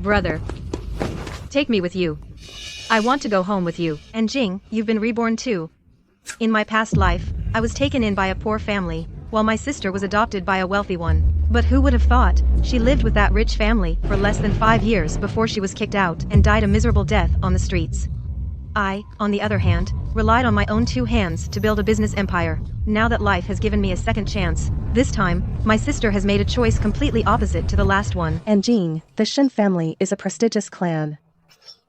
Brother, take me with you. I want to go home with you. And Jing, you've been reborn too. In my past life, I was taken in by a poor family, while my sister was adopted by a wealthy one. But who would have thought, she lived with that rich family for less than 5 years before she was kicked out and died a miserable death on the streets. I, on the other hand, relied on my own 2 hands to build a business empire. Now that life has given me a second chance, this time, my sister has made a choice completely opposite to the last one. And Jing, the Shen family is a prestigious clan.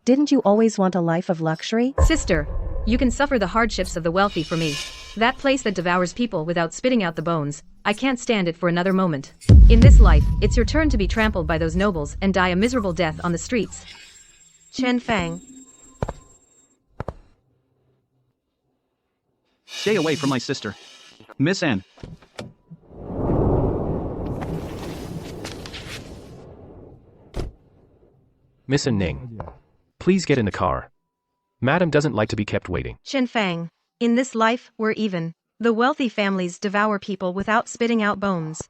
Didn't you always want a life of luxury? Sister, you can suffer the hardships of the wealthy for me. That place that devours people without spitting out the bones, I can't stand it for another moment. In this life, it's your turn to be trampled by those nobles and die a miserable death on the streets. Chen Fang. Stay away from my sister. Miss Anne. Miss Ning, please get in the car. Madam doesn't like to be kept waiting. Chen Fang. In this life, we're even. The wealthy families devour people without spitting out bones.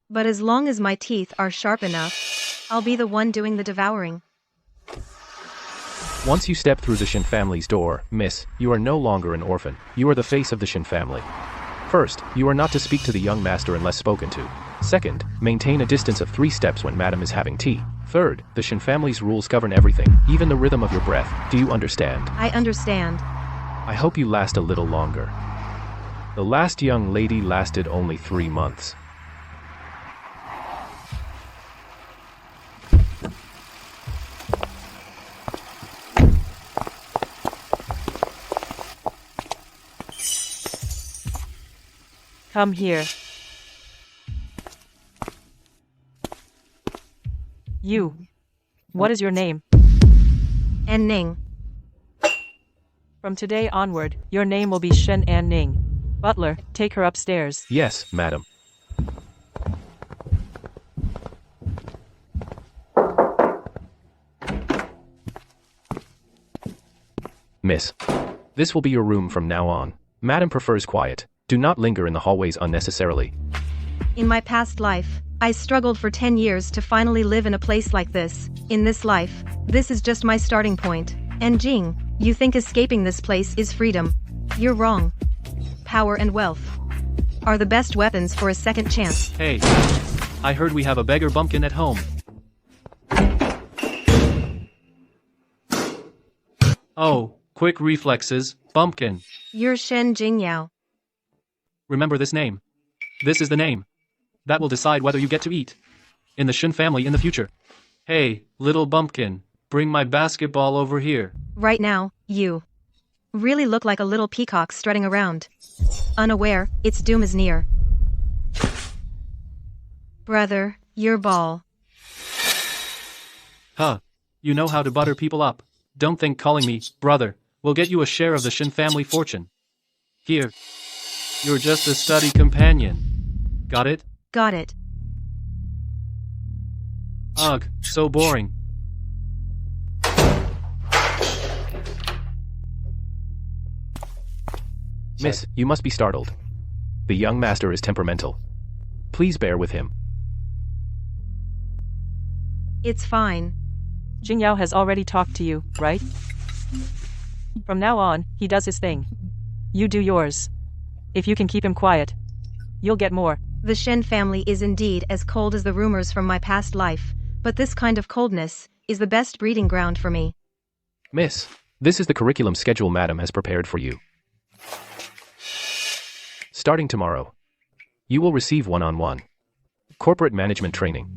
But as long as my teeth are sharp enough, I'll be the one doing the devouring. Once you step through the Shen family's door, miss, you are no longer an orphan. You are the face of the Shen family. First, you are not to speak to the young master unless spoken to. Second, maintain a distance of 3 steps when madam is having tea. Third, the Shen family's rules govern everything, even the rhythm of your breath. Do you understand? I understand. I hope you last a little longer. The last young lady lasted only 3 months. Come here. You. What is your name? And Ning. From today onward, your name will be Shen An Ning. Butler, take her upstairs. Yes, madam. Miss, this will be your room from now on. Madam prefers quiet. Do not linger in the hallways unnecessarily. In my past life, I struggled for 10 years to finally live in a place like this. In this life, this is just my starting point. And Jing, you think escaping this place is freedom. You're wrong. Power and wealth are the best weapons for a second chance. Hey, I heard we have a beggar bumpkin at home. Oh, quick reflexes, bumpkin. You're Shen Jingyao. Remember this name. This is the name that will decide whether you get to eat in the Shen family in the future. Hey, little bumpkin, bring my basketball over here. Right now, you really look like a little peacock strutting around, unaware its doom is near. Brother, your ball. Huh. You know how to butter people up. Don't think calling me brother will get you a share of the Shen family fortune. Here. You're just a study companion. Got it? Got it. Ugh, so boring. Miss, you must be startled. The young master is temperamental. Please bear with him. It's fine. Jingyao has already talked to you, right? From now on, he does his thing. You do yours. If you can keep him quiet, you'll get more. The Shen family is indeed as cold as the rumors from my past life, but this kind of coldness is the best breeding ground for me. Miss, this is the curriculum schedule madam has prepared for you. Starting tomorrow, you will receive one-on-one corporate management training.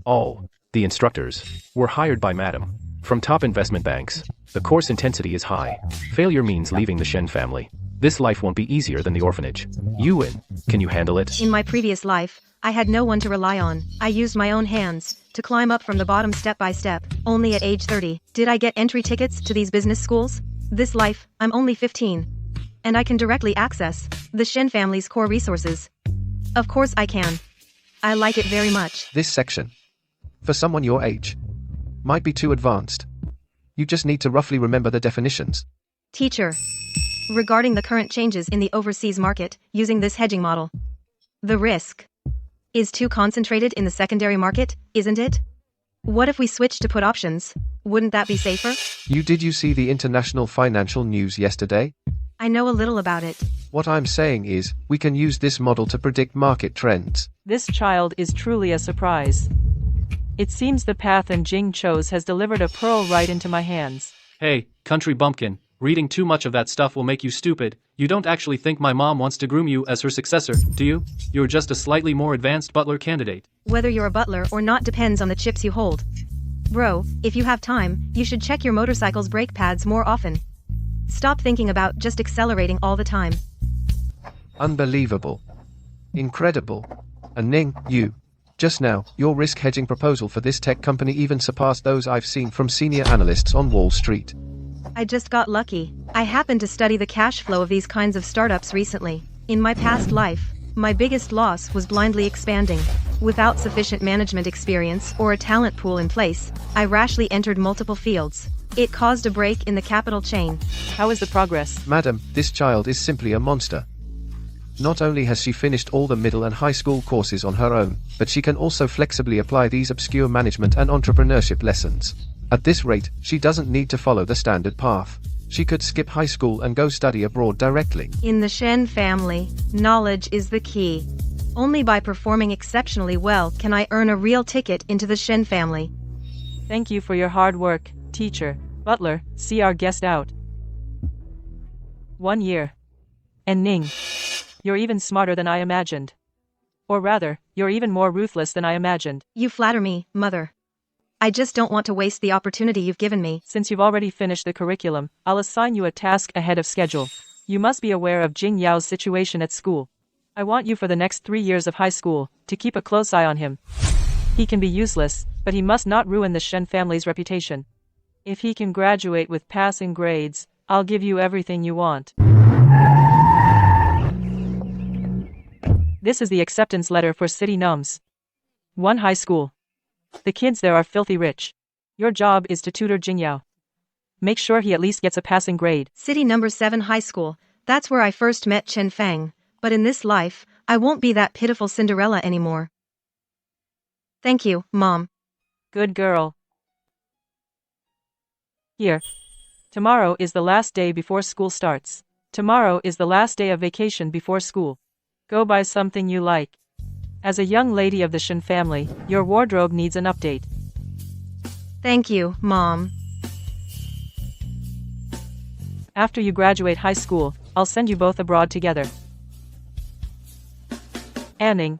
All the instructors were hired by madam from top investment banks. The course intensity is high. Failure means leaving the Shen family. This life won't be easier than the orphanage. Yuan, can you handle it? In my previous life, I had no one to rely on. I used my own hands to climb up from the bottom step by step. Only at age 30 did I get entry tickets to these business schools. This life, I'm only 15. And I can directly access the Shen family's core resources. Of course I can. I like it very much. This section, for someone your age, might be too advanced. You just need to roughly remember the definitions. Teacher, regarding the current changes in the overseas market using this hedging model, the risk is too concentrated in the secondary market, isn't it? What if we switch to put options? Wouldn't that be safer? Did you see the international financial news yesterday? I know a little about it. What I'm saying is, we can use this model to predict market trends. This child is truly a surprise. It seems the path and Jing chose has delivered a pearl right into my hands. Hey, country bumpkin, reading too much of that stuff will make you stupid. You don't actually think my mom wants to groom you as her successor, do you? You're just a slightly more advanced butler candidate. Whether you're a butler or not depends on the chips you hold. Bro, if you have time, you should check your motorcycle's brake pads more often. Stop thinking about just accelerating all the time. Unbelievable. Incredible. And Ning, just now, your risk hedging proposal for this tech company even surpassed those I've seen from senior analysts on Wall Street. I just got lucky. I happened to study the cash flow of these kinds of startups recently. In my past life, my biggest loss was blindly expanding. Without sufficient management experience or a talent pool in place, I rashly entered multiple fields. It caused a break in the capital chain. How is the progress? Madam, this child is simply a monster. Not only has she finished all the middle and high school courses on her own, but she can also flexibly apply these obscure management and entrepreneurship lessons. At this rate, she doesn't need to follow the standard path. She could skip high school and go study abroad directly. In the Shen family, knowledge is the key. Only by performing exceptionally well can I earn a real ticket into the Shen family. Thank you for your hard work, teacher. Butler, see our guest out. 1 year. And Ning, you're even smarter than I imagined. Or rather, you're even more ruthless than I imagined. You flatter me, mother. I just don't want to waste the opportunity you've given me. Since you've already finished the curriculum, I'll assign you a task ahead of schedule. You must be aware of Jing Yao's situation at school. I want you for the next 3 years of high school, to keep a close eye on him. He can be useless, but he must not ruin the Shen family's reputation. If he can graduate with passing grades, I'll give you everything you want. This is the acceptance letter for City Nums. 1 high school. The kids there are filthy rich. Your job is to tutor Jingyao. Make sure he at least gets a passing grade. City number 7 high school. That's where I first met Chen Fang. But in this life, I won't be that pitiful Cinderella anymore. Thank you, Mom. Good girl. Here. Tomorrow is the last day before school starts. Tomorrow is the last day of vacation before school. Go buy something you like. As a young lady of the Shen family, your wardrobe needs an update. Thank you, Mom. After you graduate high school, I'll send you both abroad together. Anning,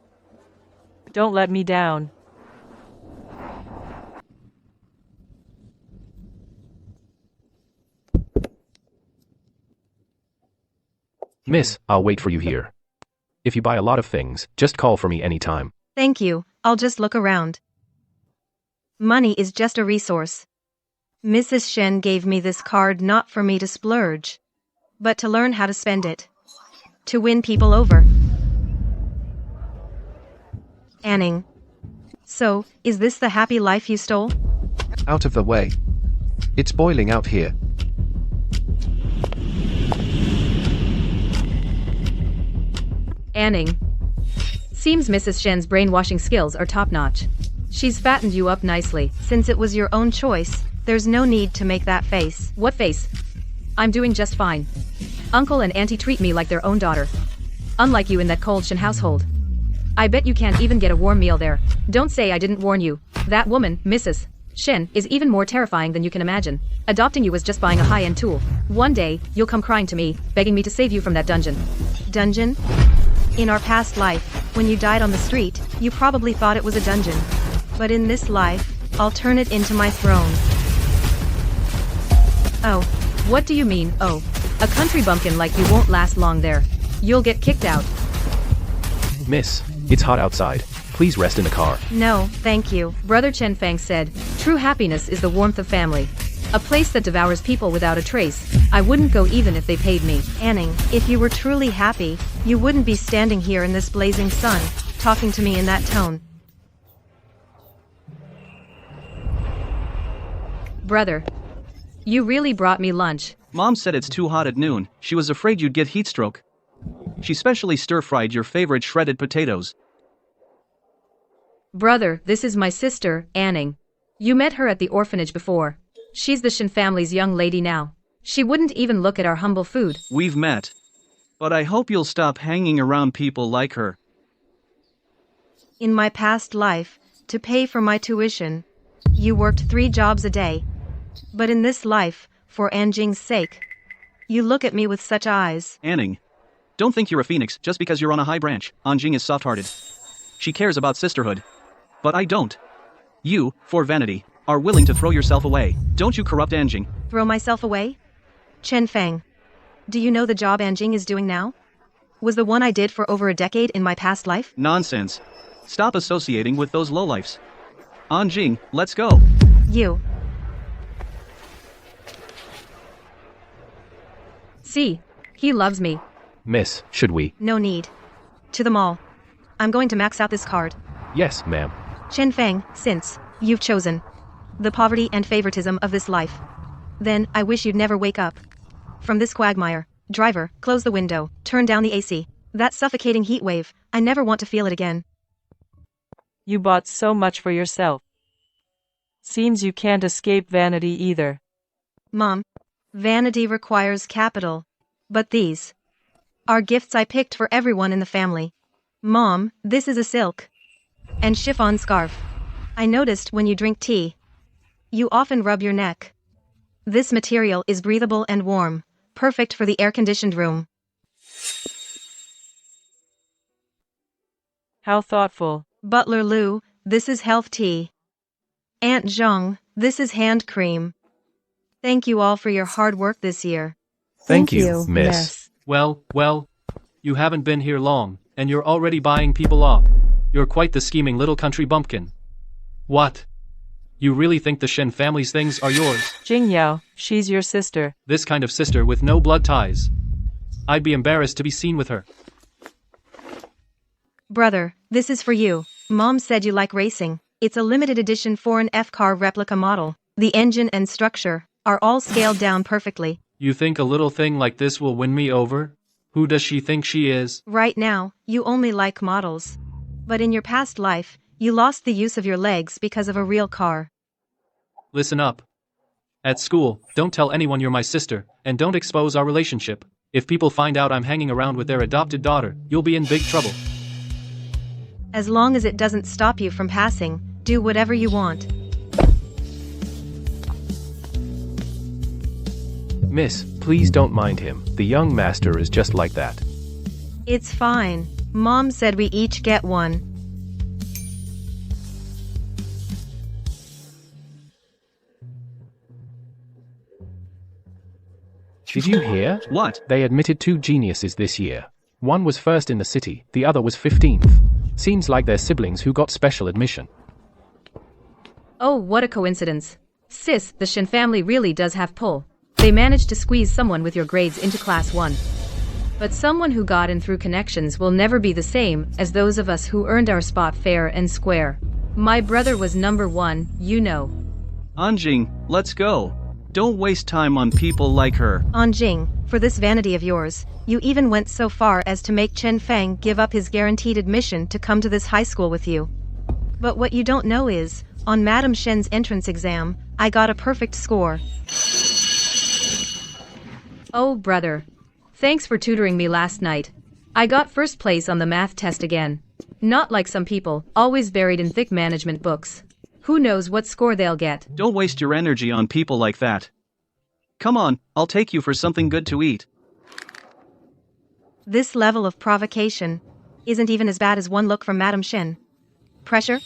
don't let me down. Miss, I'll wait for you here. If you buy a lot of things, just call for me anytime. Thank you, I'll just look around. Money is just a resource. Mrs. Shen gave me this card not for me to splurge, but to learn how to spend it. To win people over. Anning. So, is this the happy life you stole? Out of the way. It's boiling out here. Anning. Seems Mrs. Shen's brainwashing skills are top-notch. She's fattened you up nicely. Since it was your own choice, there's no need to make that face. What face? I'm doing just fine. Uncle and Auntie treat me like their own daughter. Unlike you in that cold Shen household. I bet you can't even get a warm meal there. Don't say I didn't warn you. That woman, Mrs. Shen, is even more terrifying than you can imagine. Adopting you was just buying a high-end tool. One day, you'll come crying to me, begging me to save you from that dungeon. Dungeon? In our past life, when you died on the street, you probably thought it was a dungeon. But in this life, I'll turn it into my throne. Oh. What do you mean, oh? A country bumpkin like you won't last long there. You'll get kicked out. Miss, it's hot outside. Please rest in the car. No, thank you. Brother Chen Fang said, true happiness is the warmth of family. A place that devours people without a trace. I wouldn't go even if they paid me. Anning, if you were truly happy, you wouldn't be standing here in this blazing sun, talking to me in that tone. Brother. You really brought me lunch. Mom said it's too hot at noon. She was afraid you'd get heat stroke. She specially stir-fried your favorite shredded potatoes. Brother, this is my sister, Anning. You met her at the orphanage before. She's the Shin family's young lady now. She wouldn't even look at our humble food. We've met. But I hope you'll stop hanging around people like her. In my past life, to pay for my tuition, you worked 3 jobs a day. But in this life, for Anjing's sake, you look at me with such eyes. Anning. Don't think you're a phoenix just because you're on a high branch. Anjing is soft-hearted. She cares about sisterhood. But I don't. You, for vanity, are willing to throw yourself away. Don't you corrupt Anjing. Throw myself away? Chen Feng. Do you know the job Anjing is doing now? Was the one I did for over a decade in my past life? Nonsense. Stop associating with those lowlifes. Anjing, let's go. You. See? He loves me. Miss, should we? No need. To the mall. I'm going to max out this card. Yes, ma'am. Chen Feng, since you've chosen the poverty and favoritism of this life, then I wish you'd never wake up from this quagmire. Driver, close the window, turn down the AC. That suffocating heat wave, I never want to feel it again. You bought so much for yourself. Seems you can't escape vanity either. Mom, vanity requires capital. But these are gifts I picked for everyone in the family. Mom, this is a silk and chiffon scarf. I noticed when you drink tea, you often rub your neck. This material is breathable and warm, perfect for the air-conditioned room. How thoughtful. Butler Lu, this is health tea. Aunt Zhang, this is hand cream. Thank you all for your hard work this year. Thank you, miss. Well, you haven't been here long, and you're already buying people off. You're quite the scheming little country bumpkin. What? You really think the Shen family's things are yours? Jing Yao, she's your sister. This kind of sister with no blood ties. I'd be embarrassed to be seen with her. Brother, this is for you. Mom said you like racing. It's a limited edition foreign F-car replica model. The engine and structure are all scaled down perfectly. You think a little thing like this will win me over? Who does she think she is? Right now, you only like models. But in your past life, you lost the use of your legs because of a real car. Listen up. At school, don't tell anyone you're my sister, and don't expose our relationship. If people find out I'm hanging around with their adopted daughter, you'll be in big trouble. As long as it doesn't stop you from passing, do whatever you want. Miss, please don't mind him. The young master is just like that. It's fine. Mom said we each get one. Did you hear? What? They admitted 2 geniuses this year. One was first in the city, the other was 15th. Seems like they're siblings who got special admission. Oh, what a coincidence. Sis, the Shin family really does have pull. They managed to squeeze someone with your grades into class 1. But someone who got in through connections will never be the same as those of us who earned our spot fair and square. My brother was number 1, you know. Anjing, let's go. Don't waste time on people like her. Anjing, for this vanity of yours, you even went so far as to make Chen Feng give up his guaranteed admission to come to this high school with you. But what you don't know is, on Madam Shen's entrance exam, I got a perfect score. Oh, brother. Thanks for tutoring me last night. I got first place on the math test again. Not like some people, always buried in thick management books. Who knows what score they'll get? Don't waste your energy on people like that. Come on, I'll take you for something good to eat. This level of provocation isn't even as bad as one look from Madam Shen. Pressure?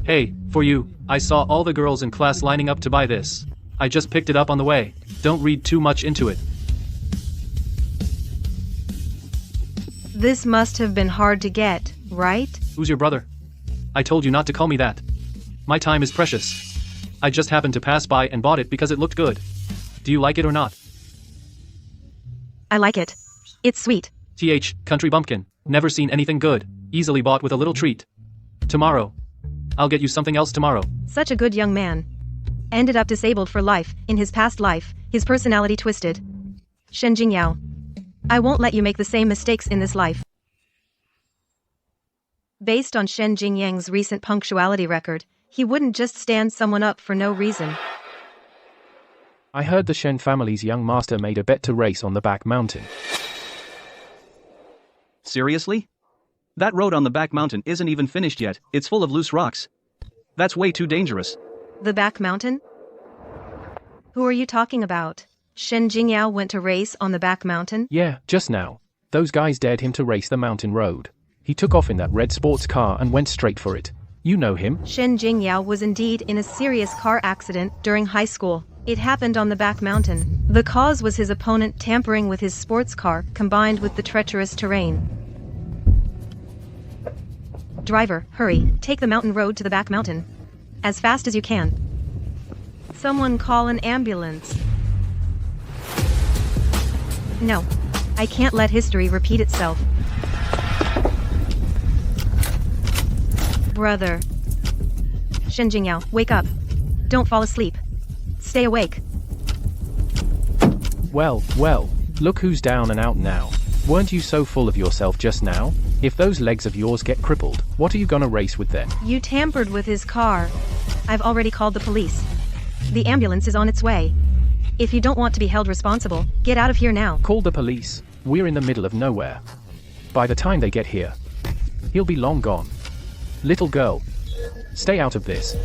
Hey, for you, I saw all the girls in class lining up to buy this. I just picked it up on the way. Don't read too much into it. This must have been hard to get, right? Who's your brother? I told you not to call me that. My time is precious. I just happened to pass by and bought it because it looked good. Do you like it or not? I like it. It's sweet. Country bumpkin. Never seen anything good. Easily bought with a little treat. Tomorrow. I'll get you something else tomorrow. Such a good young man. ended up disabled for life. In his past life, his personality twisted. Shen Jingyao. I won't let you make the same mistakes in this life. Based on Shen Jingyang's recent punctuality record, he wouldn't just stand someone up for no reason. I heard the Shen family's young master made a bet to race on the back mountain. Seriously? That road on the back mountain isn't even finished yet, it's full of loose rocks. That's way too dangerous. The back mountain? Who are you talking about? Shen Jingyao went to race on the back mountain? Yeah, just now. Those guys dared him to race the mountain road. He took off in that red sports car and went straight for it. You know him. Shen Jingyao was indeed in a serious car accident during high school. It happened on the back mountain. The cause was his opponent tampering with his sports car, combined with the treacherous terrain. Driver, hurry, take the mountain road to the back mountain. As fast as you can. Someone call an ambulance. No. I can't let history repeat itself. Brother. Shen Jingyao, wake up. Don't fall asleep. Stay awake. Well, look who's down and out now. Weren't you so full of yourself just now? If those legs of yours get crippled, what are you gonna race with then? You tampered with his car. I've already called the police. The ambulance is on its way. If you don't want to be held responsible, get out of here now. Call the police. We're in the middle of nowhere. By the time they get here, he'll be long gone. Little girl, stay out of this.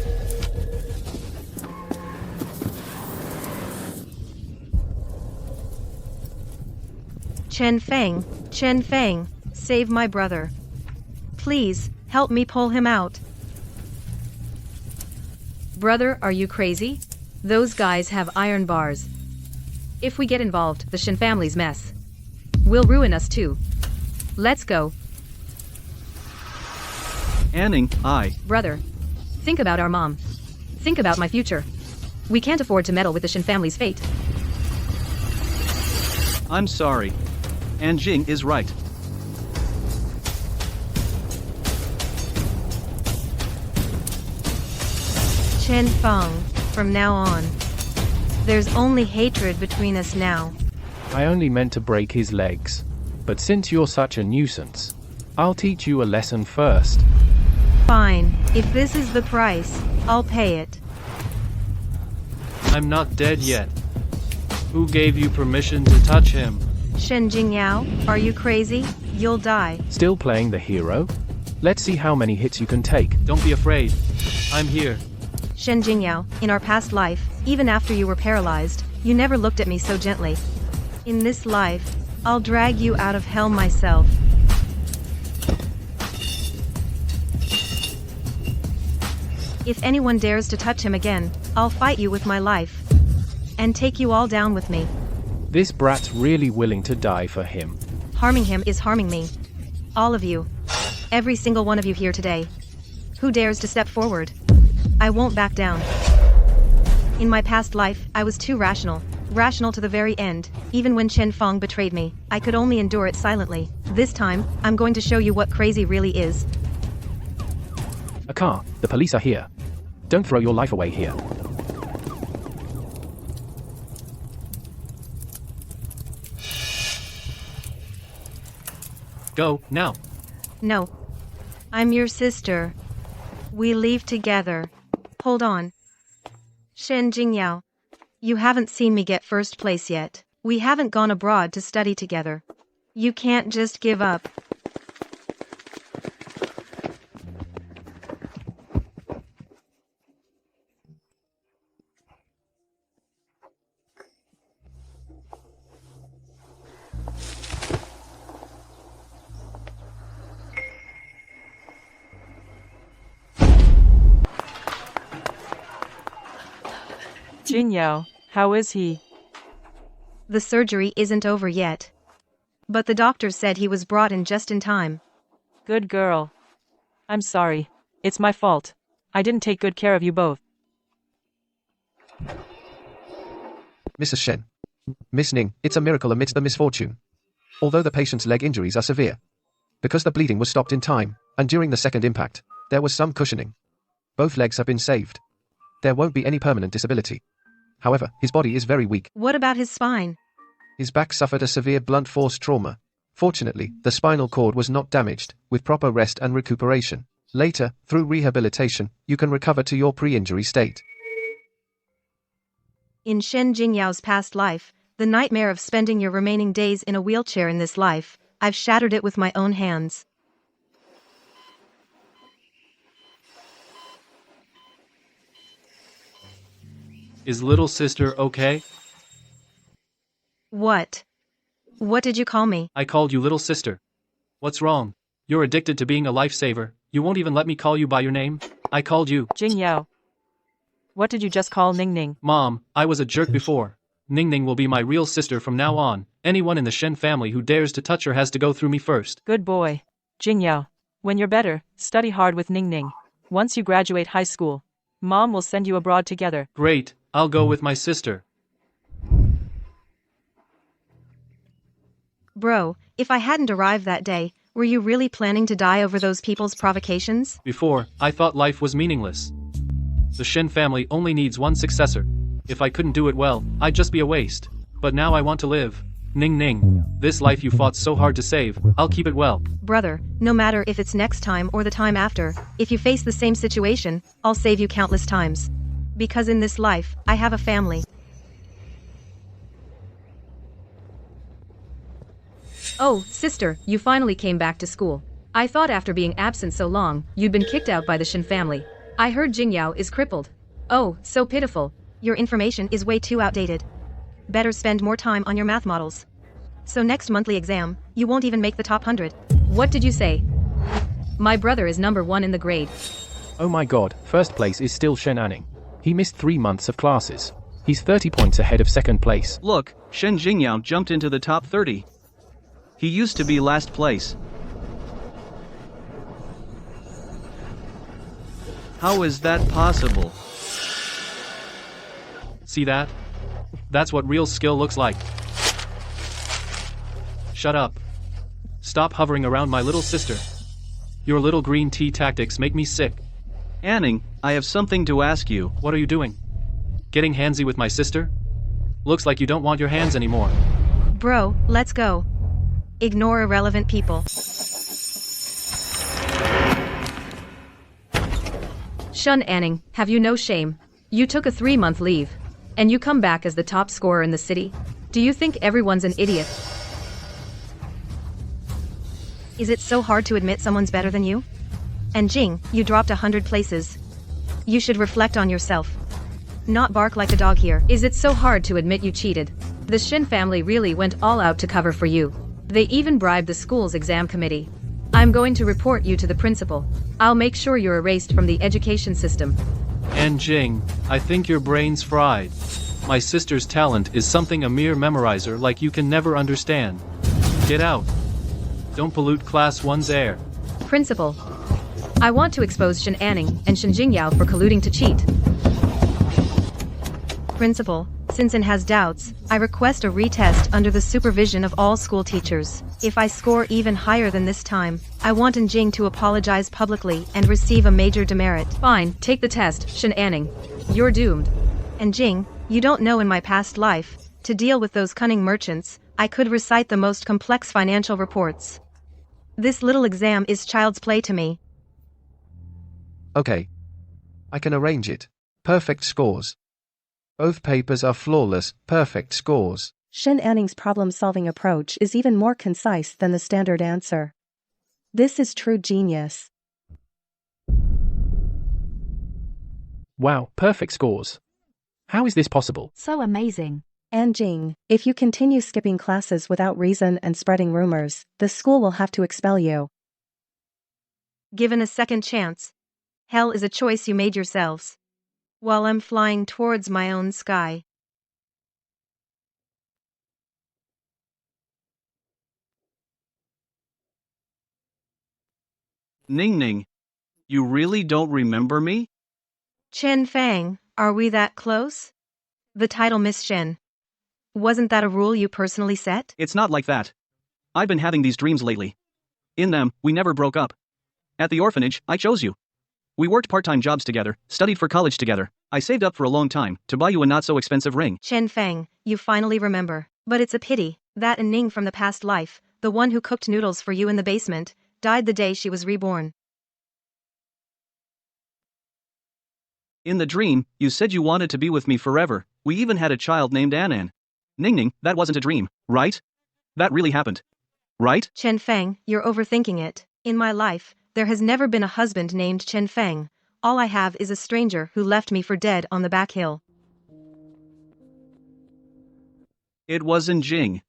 Chen Feng, save my brother. Please, help me pull him out. Brother, are you crazy? Those guys have iron bars. If we get involved, the Shen family's mess will ruin us too. Let's go. Anning, Brother, think about our mom. Think about my future. We can't afford to meddle with the Shen family's fate. I'm sorry. And Jing is right. Chen Feng, from now on, there's only hatred between us now. I only meant to break his legs. But since you're such a nuisance, I'll teach you a lesson first. Fine, if this is the price, I'll pay it. I'm not dead yet. Who gave you permission to touch him? Shen Jingyao, are you crazy? You'll die. Still playing the hero? Let's see how many hits you can take. Don't be afraid. I'm here. Shen Jingyao, in our past life, even after you were paralyzed, you never looked at me so gently. In this life, I'll drag you out of hell myself. If anyone dares to touch him again, I'll fight you with my life. And take you all down with me. This brat's really willing to die for him. Harming him is harming me. All of you. Every single one of you here today. Who dares to step forward? I won't back down. In my past life, I was too rational. Rational to the very end. Even when Chen Feng betrayed me, I could only endure it silently. This time, I'm going to show you what crazy really is. A car. The police are here. Don't throw your life away here. Go, now. No. I'm your sister. We leave together. Hold on. Shen Jingyao. You haven't seen me get first place yet. We haven't gone abroad to study together. You can't just give up. Jingyao, how is he? The surgery isn't over yet. But the doctor said he was brought in just in time. Good girl. I'm sorry. It's my fault. I didn't take good care of you both. Mrs. Shen. Miss Ning, it's a miracle amidst the misfortune. Although the patient's leg injuries are severe. Because the bleeding was stopped in time, and during the second impact, there was some cushioning. Both legs have been saved. There won't be any permanent disability. However, his body is very weak. What about his spine? His back suffered a severe blunt force trauma. Fortunately, the spinal cord was not damaged. With proper rest and recuperation, later, through rehabilitation, you can recover to your pre-injury state. In Shen Jingyao's past life, the nightmare of spending your remaining days in a wheelchair in this life, I've shattered it with my own hands. Is little sister okay? What? What did you call me? I called you little sister. What's wrong? You're addicted to being a lifesaver. You won't even let me call you by your name? I called you. Jingyao. What did you just call Ning Ning? Mom, I was a jerk before. Ning Ning will be my real sister from now on. Anyone in the Shen family who dares to touch her has to go through me first. Good boy. Jingyao. When you're better, study hard with Ning Ning. Once you graduate high school, Mom will send you abroad together. Great, I'll go with my sister. Bro, if I hadn't arrived that day, were you really planning to die over those people's provocations? Before, I thought life was meaningless. The Shen family only needs one successor. If I couldn't do it well, I'd just be a waste. But now I want to live. Ning Ning, this life you fought so hard to save, I'll keep it well. Brother, no matter if it's next time or the time after, if you face the same situation, I'll save you countless times. Because in this life, I have a family. Oh, sister, you finally came back to school. I thought after being absent so long, you'd been kicked out by the Shen family. I heard Jingyao is crippled. Oh, so pitiful. Your information is way too outdated. Better spend more time on your math models. So next monthly exam, you won't even make the top 100. What did you say? My brother is number 1 in the grade. Oh my god, first place is still Shen Anning. He missed 3 months of classes. He's 30 points ahead of second place. Look, Shen Jingyao jumped into the top 30. He used to be last place. How is that possible? See that? That's what real skill looks like. Shut up. Stop hovering around my little sister. Your little green tea tactics make me sick. Anning, I have something to ask you. What are you doing? Getting handsy with my sister? Looks like you don't want your hands anymore. Bro, let's go. Ignore irrelevant people. Shun Anning, have you no shame? You took a 3-month leave. And you come back as the top scorer in the city? Do you think everyone's an idiot? Is it so hard to admit someone's better than you? And Jing, you dropped 100 places. You should reflect on yourself. Not bark like a dog here. Is it so hard to admit you cheated? The Shin family really went all out to cover for you. They even bribed the school's exam committee. I'm going to report you to the principal. I'll make sure you're erased from the education system. And Jing, I think your brain's fried. My sister's talent is something a mere memorizer like you can never understand. Get out. Don't pollute Class 1's air. Principal, I want to expose Shin Anning and Shin Jingyao for colluding to cheat. Principal, since An has doubts, I request a retest under the supervision of all school teachers. If I score even higher than this time, I want An Jing to apologize publicly and receive a major demerit. Fine, take the test, Shin Anning. You're doomed. And Jing, you don't know in my past life, to deal with those cunning merchants, I could recite the most complex financial reports. This little exam is child's play to me. Okay. I can arrange it. Perfect scores. Both papers are flawless, perfect scores. Shin Anning's problem-solving approach is even more concise than the standard answer. This is true genius. Wow, perfect scores. How is this possible? So amazing. And Jing, if you continue skipping classes without reason and spreading rumors, the school will have to expel you. Given a second chance. Hell is a choice you made yourselves. While I'm flying towards my own sky. Ning Ning, you really don't remember me? Chen Fang, are we that close? The title Miss Shen. Wasn't that a rule you personally set? It's not like that. I've been having these dreams lately. In them, we never broke up. At the orphanage, I chose you. We worked part-time jobs together, studied for college together. I saved up for a long time to buy you a not-so-expensive ring. Chen Feng, you finally remember. But it's a pity that Ning from the past life, the one who cooked noodles for you in the basement, died the day she was reborn. In the dream, you said you wanted to be with me forever. We even had a child named Anan. Ning, that wasn't a dream, right? That really happened. Right? Chen Feng, you're overthinking it. In my life, there has never been a husband named Chen Feng. All I have is a stranger who left me for dead on the back hill. It wasn't Jing.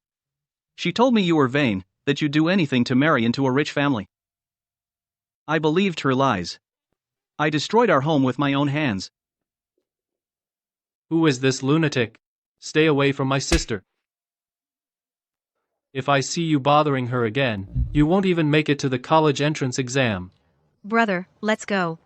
She told me you were vain, that you'd do anything to marry into a rich family. I believed her lies. I destroyed our home with my own hands. Who is this lunatic? Stay away from my sister. If I see you bothering her again, you won't even make it to the college entrance exam. Brother, let's go.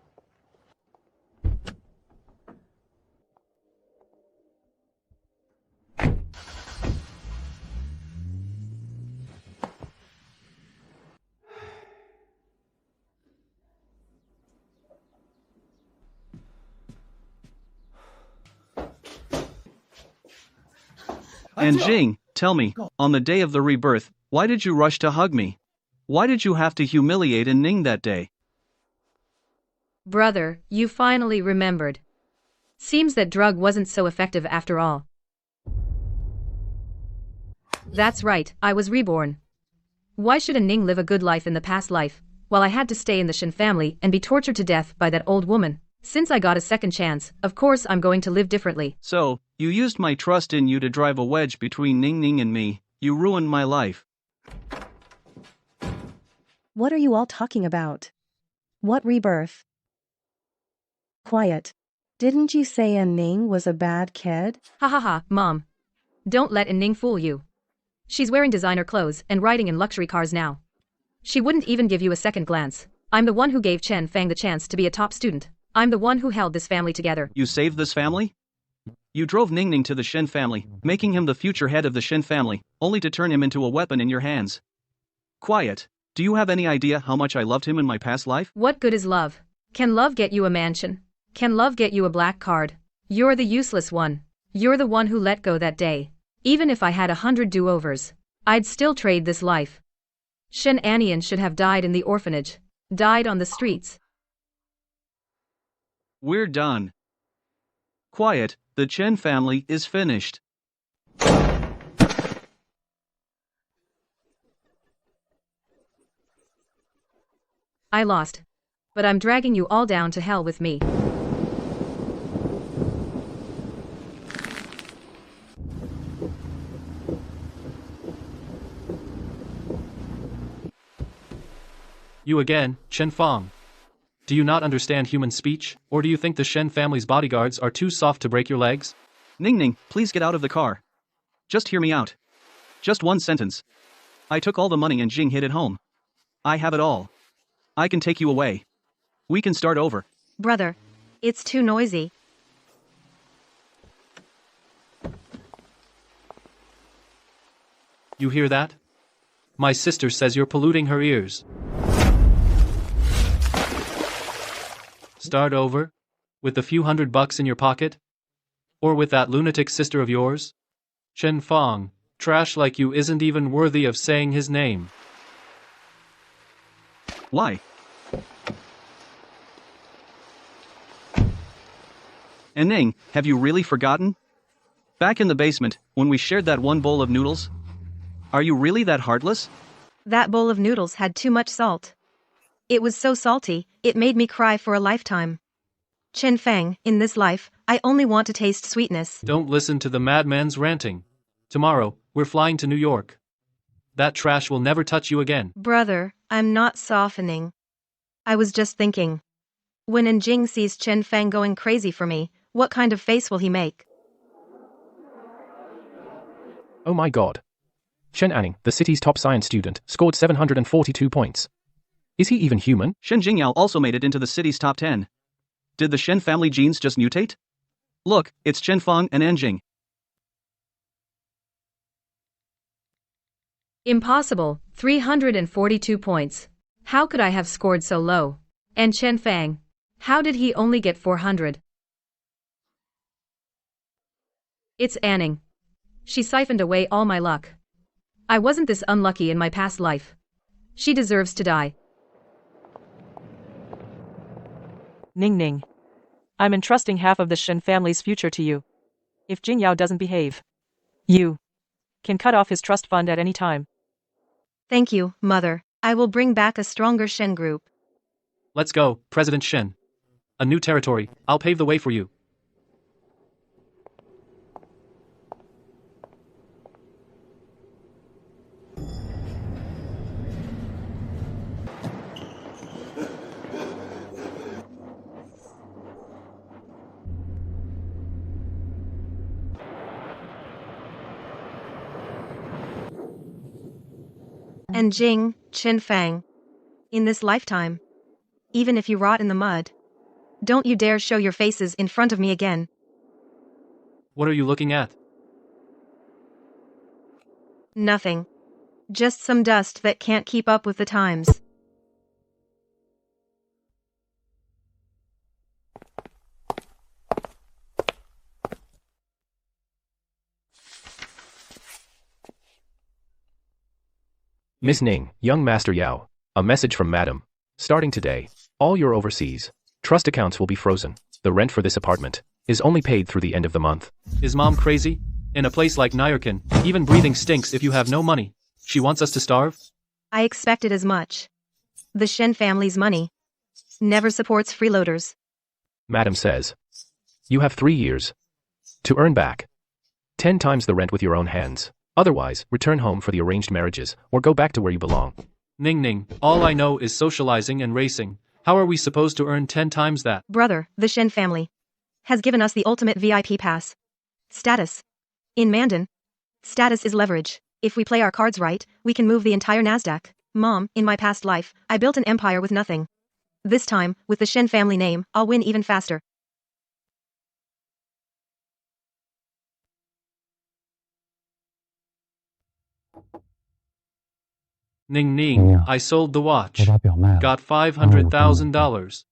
And Jing, tell me, on the day of the rebirth, why did you rush to hug me? Why did you have to humiliate Ning that day? Brother, you finally remembered. Seems that drug wasn't so effective after all. That's right, I was reborn. Why should Ning live a good life in the past life, while I had to stay in the Shin family and be tortured to death by that old woman? Since I got a second chance, of course I'm going to live differently. So, you used my trust in you to drive a wedge between Ning and me. You ruined my life. What are you all talking about? What rebirth? Quiet. Didn't you say Ning was a bad kid? Ha ha ha, Mom. Don't let Ning fool you. She's wearing designer clothes and riding in luxury cars now. She wouldn't even give you a second glance. I'm the one who gave Chen Feng the chance to be a top student. I'm the one who held this family together. You saved this family? You drove Ning to the Shin family, making him the future head of the Shin family, only to turn him into a weapon in your hands. Quiet. Do you have any idea how much I loved him in my past life? What good is love? Can love get you a mansion? Can love get you a black card? You're the useless one. You're the one who let go that day. Even if I had 100 do-overs, I'd still trade this life. Shen Anian should have died in the orphanage. Died on the streets. We're done. Quiet, the Chen family is finished. I lost. But I'm dragging you all down to hell with me. You again, Chen Fong. Do you not understand human speech, or do you think the Shen family's bodyguards are too soft to break your legs? Ning, please get out of the car. Just hear me out. Just one sentence. I took all the money and Jing hid it home. I have it all. I can take you away. We can start over. Brother, it's too noisy. You hear that? My sister says you're polluting her ears. Start over? With a few $100 in your pocket? Or with that lunatic sister of yours? Chen Fong, trash like you isn't even worthy of saying his name. Why? And Ning, have you really forgotten? Back in the basement, when we shared that one bowl of noodles? Are you really that heartless? That bowl of noodles had too much salt. It was so salty, it made me cry for a lifetime. Chen Feng, in this life, I only want to taste sweetness. Don't listen to the madman's ranting. Tomorrow, we're flying to New York. That trash will never touch you again. Brother, I'm not softening. I was just thinking. When Jing sees Chen Feng going crazy for me, what kind of face will he make? Oh my god. Shen Anning, the city's top science student, scored 742 points. Is he even human? Shen Jingyao also made it into the city's top 10. Did the Shen family genes just mutate? Look, it's Chen Fong and Anjing. Impossible, 342 points. How could I have scored so low? And Chen Fang? How did he only get 400? It's Anning. She siphoned away all my luck. I wasn't this unlucky in my past life. She deserves to die. Ning Ning. I'm entrusting half of the Shen family's future to you. If Jing Yao doesn't behave, you can cut off his trust fund at any time. Thank you, Mother. I will bring back a stronger Shen group. Let's go, President Shen. A new territory, I'll pave the way for you. And Jing, Chen Fang. In this lifetime. Even if you rot in the mud. Don't you dare show your faces in front of me again. What are you looking at? Nothing. Just some dust that can't keep up with the times. Miss Ning, young Master Yao, a message from Madam. Starting today, all your overseas trust accounts will be frozen. The rent for this apartment is only paid through the end of the month. Is Mom crazy? In a place like Nyarkan, even breathing stinks if you have no money. She wants us to starve? I expected as much. The Shen family's money never supports freeloaders. Madam says, you have 3 years to earn back 10 times the rent with your own hands. Otherwise, return home for the arranged marriages, or go back to where you belong. Ning Ning, all I know is socializing and racing. How are we supposed to earn 10 times that? Brother, the Shen family has given us the ultimate VIP pass. Status. In Mandan, status is leverage. If we play our cards right, we can move the entire Nasdaq. Mom, in my past life, I built an empire with nothing. This time, with the Shen family name, I'll win even faster. Ning Ning, I sold the watch. Got $500,000.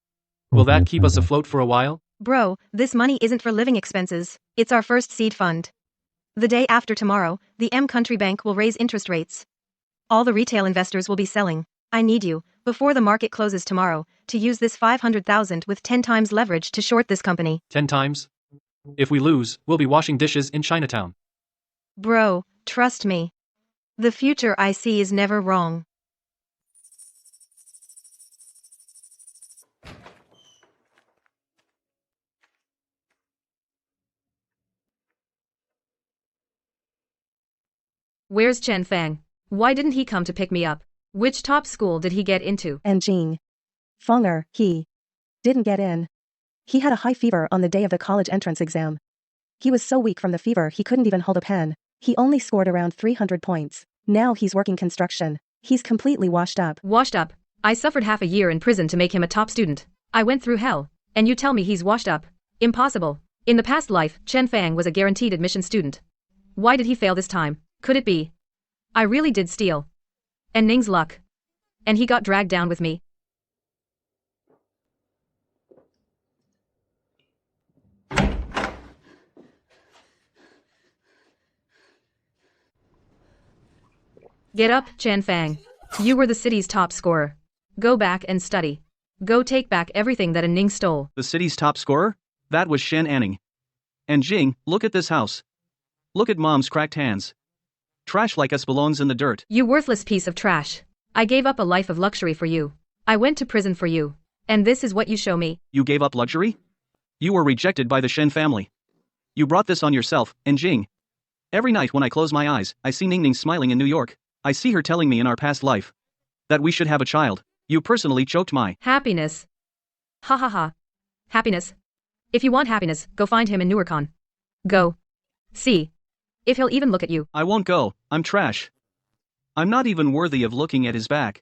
Will that keep us afloat for a while? Bro, this money isn't for living expenses. It's our first seed fund. The day after tomorrow, the M Country Bank will raise interest rates. All the retail investors will be selling. I need you, before the market closes tomorrow, to use this 500,000 with 10 times leverage to short this company. 10 times? If we lose, we'll be washing dishes in Chinatown. Bro, trust me. The future I see is never wrong. Where's Chen Fang? Why didn't he come to pick me up? Which top school did he get into? And Jing Fenger, he didn't get in. He had a high fever on the day of the college entrance exam. He was so weak from the fever he couldn't even hold a pen. He only scored around 300 points. Now he's working construction. He's completely washed up. Washed up? I suffered half a year in prison to make him a top student. I went through hell, and you tell me he's washed up? Impossible. In the past life, Chen Fang was a guaranteed admission student. Why did he fail this time? Could it be I really did steal? And Ning's luck. And he got dragged down with me. Get up, Chen Fang. You were the city's top scorer. Go back and study. Go take back everything that Ning stole. The city's top scorer? That was Shen Anning. And Jing, look at this house. Look at Mom's cracked hands. Trash like us belongs in the dirt. You worthless piece of trash. I gave up a life of luxury for you. I went to prison for you. And this is what you show me. You gave up luxury? You were rejected by the Shen family. You brought this on yourself, and Jing. Every night when I close my eyes, I see Ning Ning smiling in New York. I see her telling me in our past life that we should have a child. You personally choked my happiness. Ha ha ha. Happiness. If you want happiness, go find him in Newarkon. Go. See if he'll even look at you. I won't go. I'm trash. I'm not even worthy of looking at his back.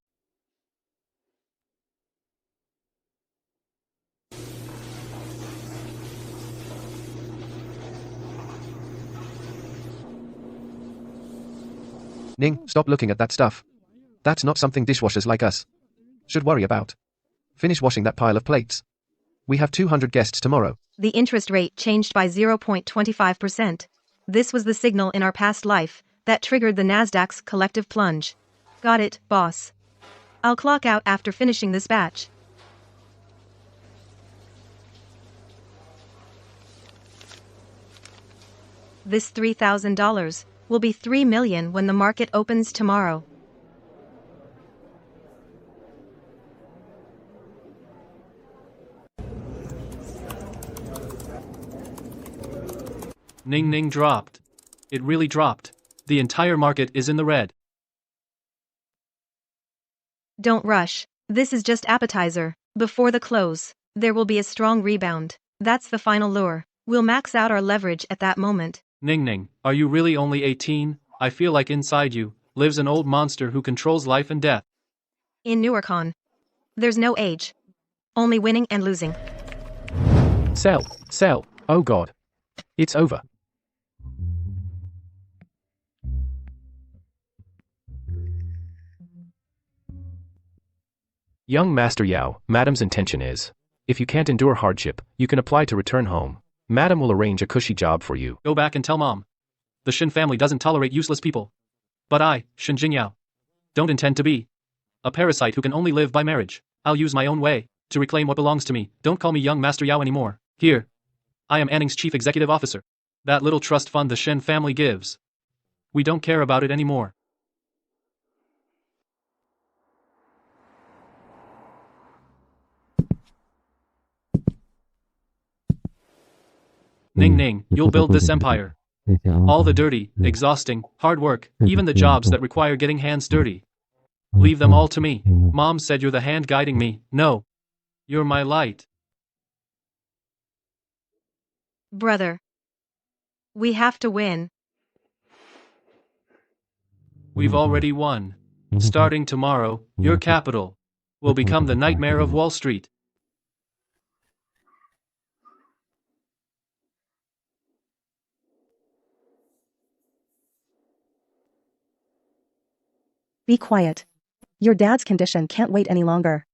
Ning, stop looking at that stuff. That's not something dishwashers like us should worry about. Finish washing that pile of plates. We have 200 guests tomorrow. The interest rate changed by 0.25%. This was the signal in our past life that triggered the Nasdaq's collective plunge. Got it, boss. I'll clock out after finishing this batch. This $3,000 will be $3 million when the market opens tomorrow. Ning Ning dropped. It really dropped. The entire market is in the red. Don't rush. This is just appetizer. Before the close, there will be a strong rebound. That's the final lure. We'll max out our leverage at that moment. Ning Ning, are you really only 18? I feel like inside you lives an old monster who controls life and death. In Newarcon, there's no age. Only winning and losing. Sell, sell, oh god. It's over. Young Master Yao, Madam's intention is, if you can't endure hardship, you can apply to return home. Madam will arrange a cushy job for you. Go back and tell Mom. The Shin family doesn't tolerate useless people. But I, Shin Jingyao, don't intend to be a parasite who can only live by marriage. I'll use my own way to reclaim what belongs to me. Don't call me Young Master Yao anymore. Here, I am Anning's chief executive officer. That little trust fund the Shin family gives, we don't care about it anymore. Ning Ning, you'll build this empire. All the dirty, exhausting, hard work, even the jobs that require getting hands dirty. Leave them all to me. Mom said you're the hand guiding me. No. You're my light. Brother. We have to win. We've already won. Starting tomorrow, your capital will become the nightmare of Wall Street. Be quiet. Your dad's condition can't wait any longer.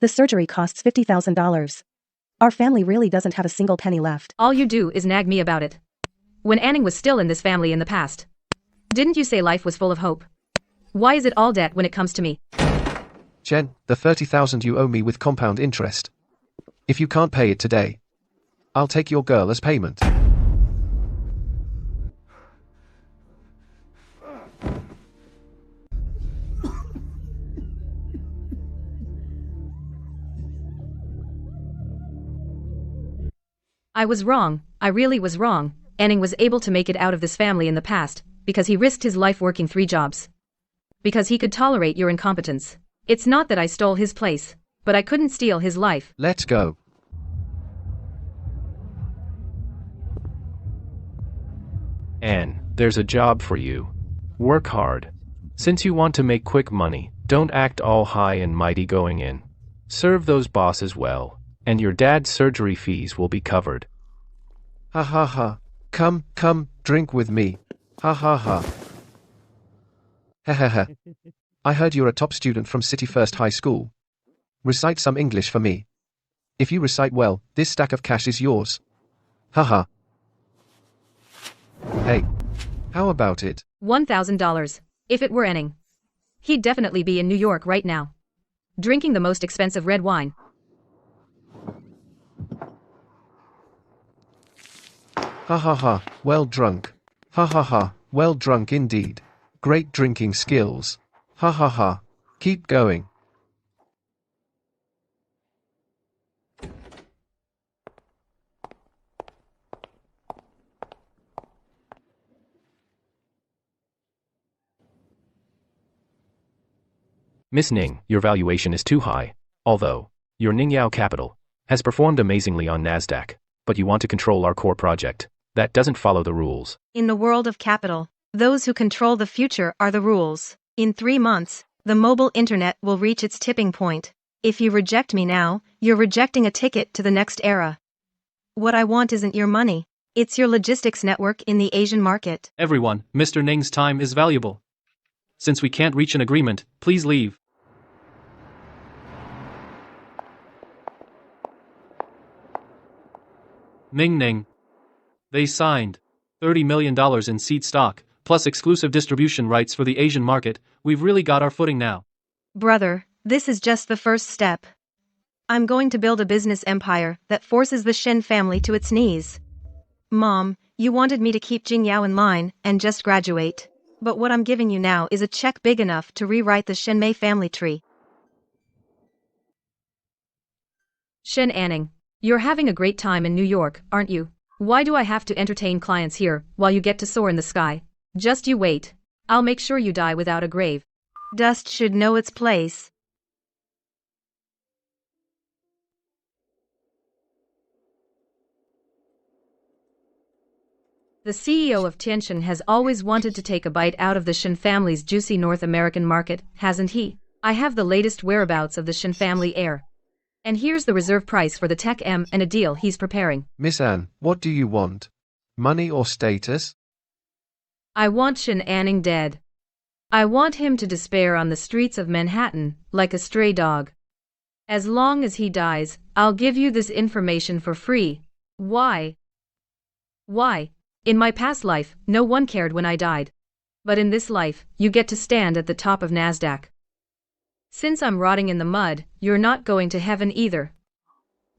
The surgery costs $50,000. Our family really doesn't have a single penny left. All you do is nag me about it. When Anning was still in this family in the past, didn't you say life was full of hope? Why is it all debt when it comes to me? Jen, the $30,000 you owe me with compound interest. If you can't pay it today, I'll take your girl as payment. I was wrong, I really was wrong. Anning was able to make it out of this family in the past, because he risked his life working 3 jobs. Because he could tolerate your incompetence. It's not that I stole his place, but I couldn't steal his life. Let's go. Anne, there's a job for you. Work hard. Since you want to make quick money, don't act all high and mighty going in. Serve those bosses well, and your dad's surgery fees will be covered. Ha ha ha. Come, drink with me. Ha ha ha. Ha ha ha. I heard you're a top student from City First High School. Recite some English for me. If you recite well, this stack of cash is yours. Ha ha. Hey. How about it? $1,000. If it were Anning, he'd definitely be in New York right now, drinking the most expensive red wine. Ha ha ha, well drunk. Ha ha ha, well drunk indeed. Great drinking skills. Ha ha ha. Keep going. Miss Ning, your valuation is too high. Although, your Ningyao capital has performed amazingly on Nasdaq, but you want to control our core project. That doesn't follow the rules. In the world of capital, those who control the future are the rules. In 3 months, the mobile internet will reach its tipping point. If you reject me now, you're rejecting a ticket to the next era. What I want isn't your money. It's your logistics network in the Asian market. Everyone, Mr. Ning's time is valuable. Since we can't reach an agreement, please leave. Ning Ning. They signed. $30 million in seed stock, plus exclusive distribution rights for the Asian market. We've really got our footing now. Brother, this is just the first step. I'm going to build a business empire that forces the Shen family to its knees. Mom, you wanted me to keep Jingyao in line and just graduate. But what I'm giving you now is a check big enough to rewrite the Shen family tree. SafetyAny, you're having a great time in New York, aren't you? Why do I have to entertain clients here while you get to soar in the sky? Just you wait. I'll make sure you die without a grave. Dust should know its place. The CEO of Tianxin has always wanted to take a bite out of the Shen family's juicy North American market, hasn't he? I have the latest whereabouts of the Shen family heir. And here's the reserve price for the Tech M and a deal he's preparing. Miss Anne, what do you want? Money or status? I want SafetyAny dead. I want him to despair on the streets of Manhattan, like a stray dog. As long as he dies, I'll give you this information for free. Why? Why? In my past life, no one cared when I died. But in this life, you get to stand at the top of NASDAQ. Since I'm rotting in the mud, you're not going to heaven either.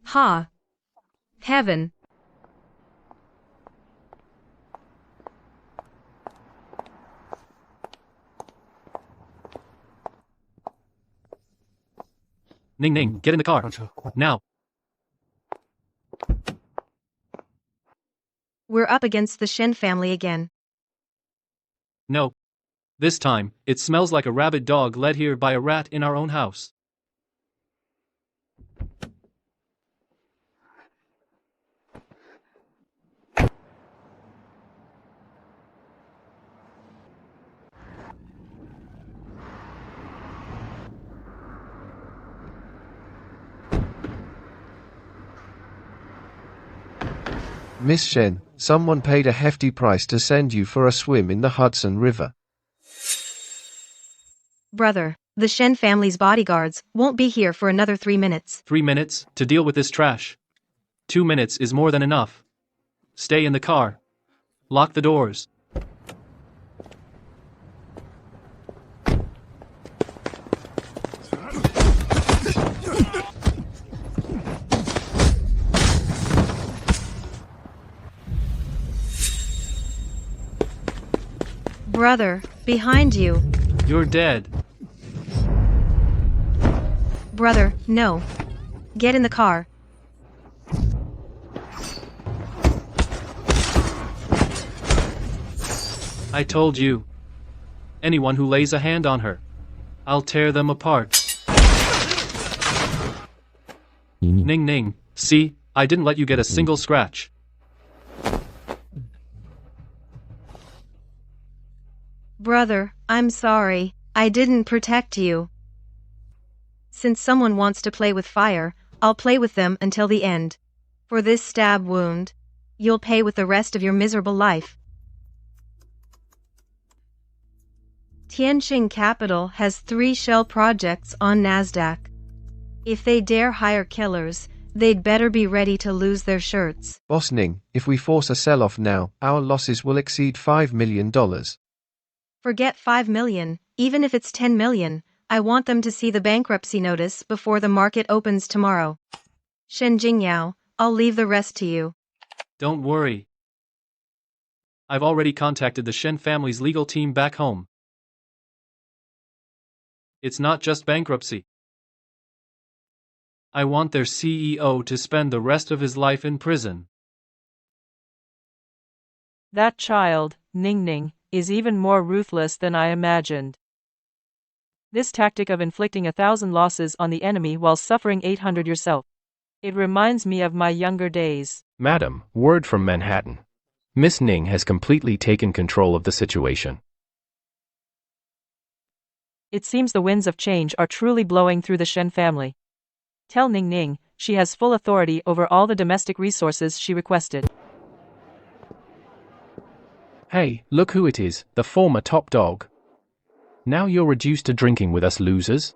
Ha! Heaven. Ning Ning, get in the car. Now. We're up against the Shen family again. No. This time, it smells like a rabid dog led here by a rat in our own house. Miss Shen, someone paid a hefty price to send you for a swim in the Hudson River. Brother, the Shen family's bodyguards won't be here for another 3 minutes. 3 minutes to deal with this trash. 2 minutes is more than enough. Stay in the car. Lock the doors. Brother, behind you. You're dead. Brother, no. Get in the car. I told you. Anyone who lays a hand on her, I'll tear them apart. Ning Ning, see, I didn't let you get a single scratch. Brother, I'm sorry. I didn't protect you. Since someone wants to play with fire, I'll play with them until the end. For this stab wound, you'll pay with the rest of your miserable life. Tianxin Capital has 3 shell projects on NASDAQ. If they dare hire killers, they'd better be ready to lose their shirts. Boss Ning, if we force a sell-off now, our losses will exceed $5 million. Forget 5 million, even if it's 10 million. I want them to see the bankruptcy notice before the market opens tomorrow. Shen Jingyao, I'll leave the rest to you. Don't worry. I've already contacted the Shen family's legal team back home. It's not just bankruptcy. I want their CEO to spend the rest of his life in prison. That child, Ning Ning, is even more ruthless than I imagined. This tactic of inflicting 1,000 losses on the enemy while suffering 800 yourself. It reminds me of my younger days. Madam, word from Manhattan. Miss Ning has completely taken control of the situation. It seems the winds of change are truly blowing through the Shen family. Tell Ning Ning she has full authority over all the domestic resources she requested. Hey, look who it is, the former top dog. Now you're reduced to drinking with us losers?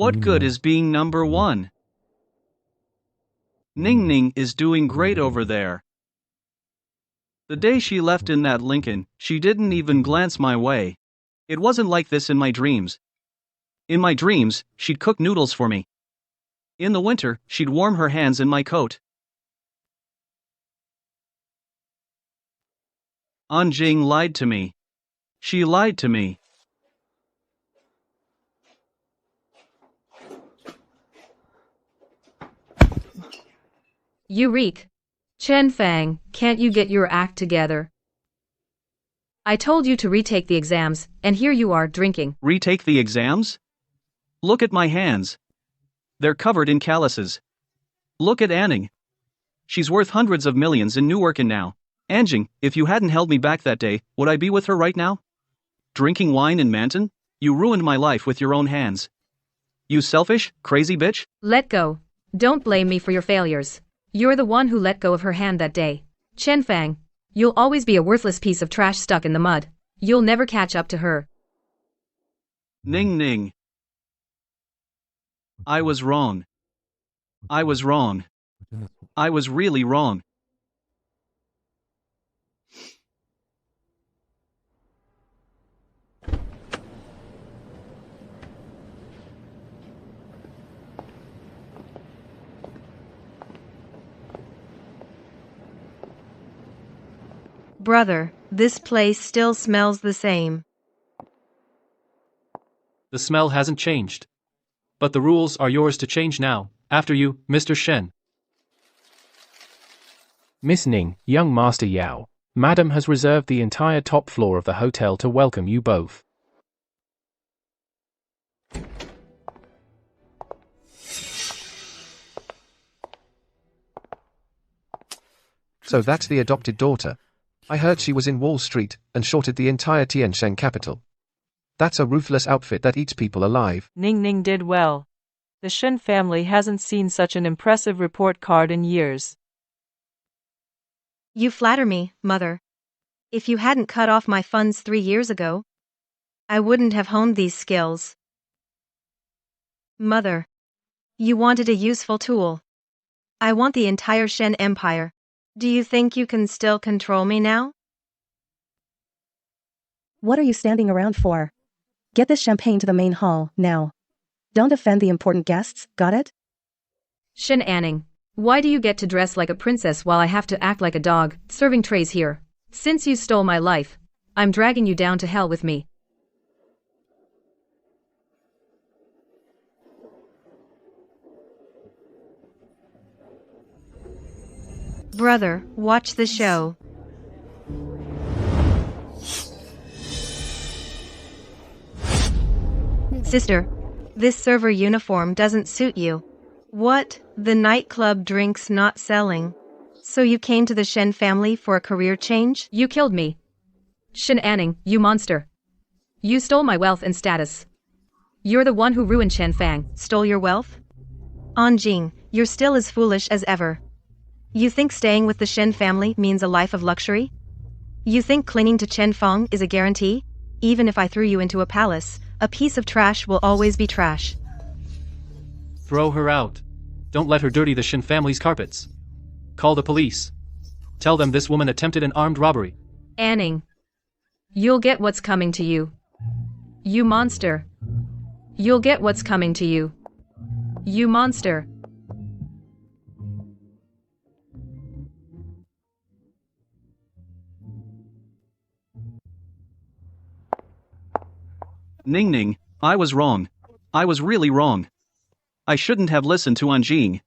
What good is being number one? Ning Ning is doing great over there. The day she left in that Lincoln, she didn't even glance my way. It wasn't like this in my dreams. In my dreams, she'd cook noodles for me. In the winter, she'd warm her hands in my coat. Anjing lied to me. She lied to me. You reek. Chen Fang, can't you get your act together? I told you to retake the exams, and here you are drinking. Retake the exams? Look at my hands. They're covered in calluses. Look at Anning. She's worth hundreds of millions in Newark now. Anjing, if you hadn't held me back that day, would I be with her right now? Drinking wine in Manton? You ruined my life with your own hands. You selfish, crazy bitch? Let go. Don't blame me for your failures. You're the one who let go of her hand that day. Chen Fang, you'll always be a worthless piece of trash stuck in the mud. You'll never catch up to her. Ning Ning. I was wrong. I was wrong. I was really wrong. Brother, this place still smells the same. The smell hasn't changed. But the rules are yours to change now. After you, Mr. Shen. Miss Ning, young Master Yao, Madam has reserved the entire top floor of the hotel to welcome you both. So that's the adopted daughter. I heard she was in Wall Street and shorted the entire Tiansheng capital. That's a ruthless outfit that eats people alive. Ning Ning did well. The Shen family hasn't seen such an impressive report card in years. You flatter me, Mother. If you hadn't cut off my funds 3 years ago, I wouldn't have honed these skills. Mother, you wanted a useful tool. I want the entire Shen Empire. Do you think you can still control me now? What are you standing around for? Get this champagne to the main hall, now. Don't offend the important guests, got it? Shen Anning, why do you get to dress like a princess while I have to act like a dog, serving trays here? Since you stole my life, I'm dragging you down to hell with me. Brother, watch the show. Sister, this server uniform doesn't suit you. What? The nightclub drinks not selling. So you came to the Shen family for a career change? You killed me. Shen Anning, you monster. You stole my wealth and status. You're the one who ruined Chen Fang. Stole your wealth? Anjing, you're still as foolish as ever. You think staying with the Shen family means a life of luxury? You think clinging to Chen Feng is a guarantee? Even if I threw you into a palace, a piece of trash will always be trash. Throw her out. Don't let her dirty the Shen family's carpets. Call the police. Tell them this woman attempted an armed robbery. Anning, you'll get what's coming to you. You monster. You'll get what's coming to you. You monster. Ning Ning, I was wrong. I was really wrong. I shouldn't have listened to Anjing.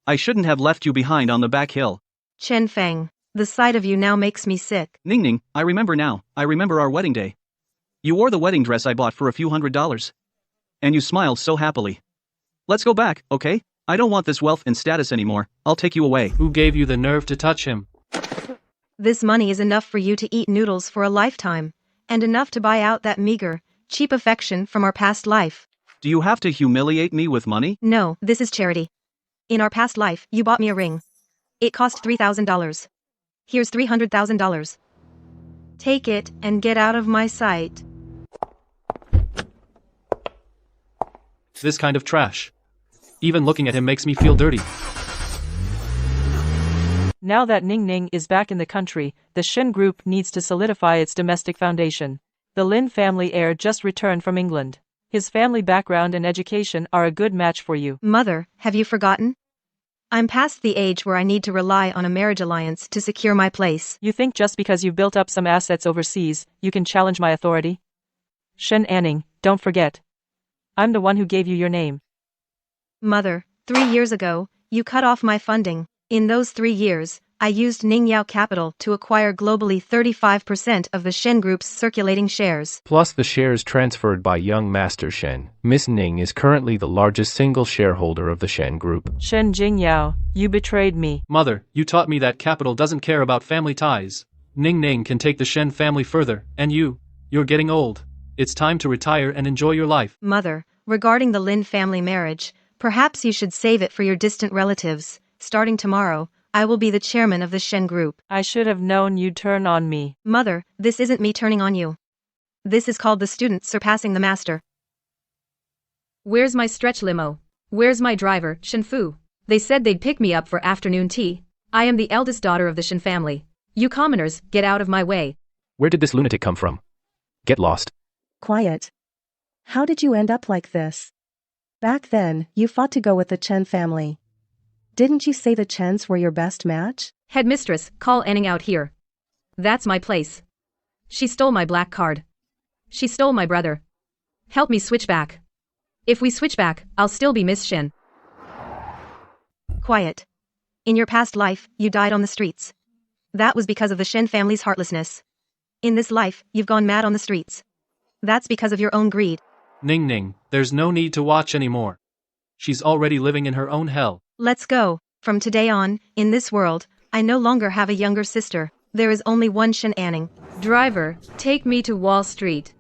I shouldn't have left you behind on the back hill. Chen Feng, the sight of you now makes me sick. Ning Ning, I remember now. I remember our wedding day. You wore the wedding dress I bought for a few $100s. And you smiled so happily. Let's go back, okay? I don't want this wealth and status anymore. I'll take you away. Who gave you the nerve to touch him? This money is enough for you to eat noodles for a lifetime, and enough to buy out that meager, cheap affection from our past life. Do you have to humiliate me with money? No, this is charity. In our past life, you bought me a ring. It cost $3,000. Here's $300,000. Take it and get out of my sight. This kind of trash. Even looking at him makes me feel dirty. Now that Ning Ning is back in the country, the Shen Group needs to solidify its domestic foundation. The Lin family heir just returned from England. His family background and education are a good match for you. Mother, have you forgotten? I'm past the age where I need to rely on a marriage alliance to secure my place. You think just because you've built up some assets overseas, you can challenge my authority? Shen Anning, don't forget. I'm the one who gave you your name. Mother, 3 years ago, you cut off my funding. In those 3 years, I used Ningyao Capital to acquire globally 35% of the Shen Group's circulating shares. Plus the shares transferred by young Master Shen. Miss Ning is currently the largest single shareholder of the Shen Group. Shen Jingyao, you betrayed me. Mother, you taught me that capital doesn't care about family ties. Ning Ning can take the Shen family further, and you're getting old. It's time to retire and enjoy your life. Mother, regarding the Lin family marriage, perhaps you should save it for your distant relatives. Starting tomorrow, I will be the chairman of the Shen Group. I should have known you'd turn on me. Mother, this isn't me turning on you. This is called the student surpassing the master. Where's my stretch limo? Where's my driver, Shen Fu? They said they'd pick me up for afternoon tea. I am the eldest daughter of the Shen family. You commoners, get out of my way. Where did this lunatic come from? Get lost. Quiet. How did you end up like this? Back then, you fought to go with the Chen family. Didn't you say the Chens were your best match? Headmistress, call Anning out here. That's my place. She stole my black card. She stole my brother. Help me switch back. If we switch back, I'll still be Miss Shen. Quiet. In your past life, you died on the streets. That was because of the Shen family's heartlessness. In this life, you've gone mad on the streets. That's because of your own greed. Ning Ning, there's no need to watch anymore. She's already living in her own hell. Let's go. From today on, in this world, I no longer have a younger sister. There is only one Shen Anning. Driver, take me to Wall Street.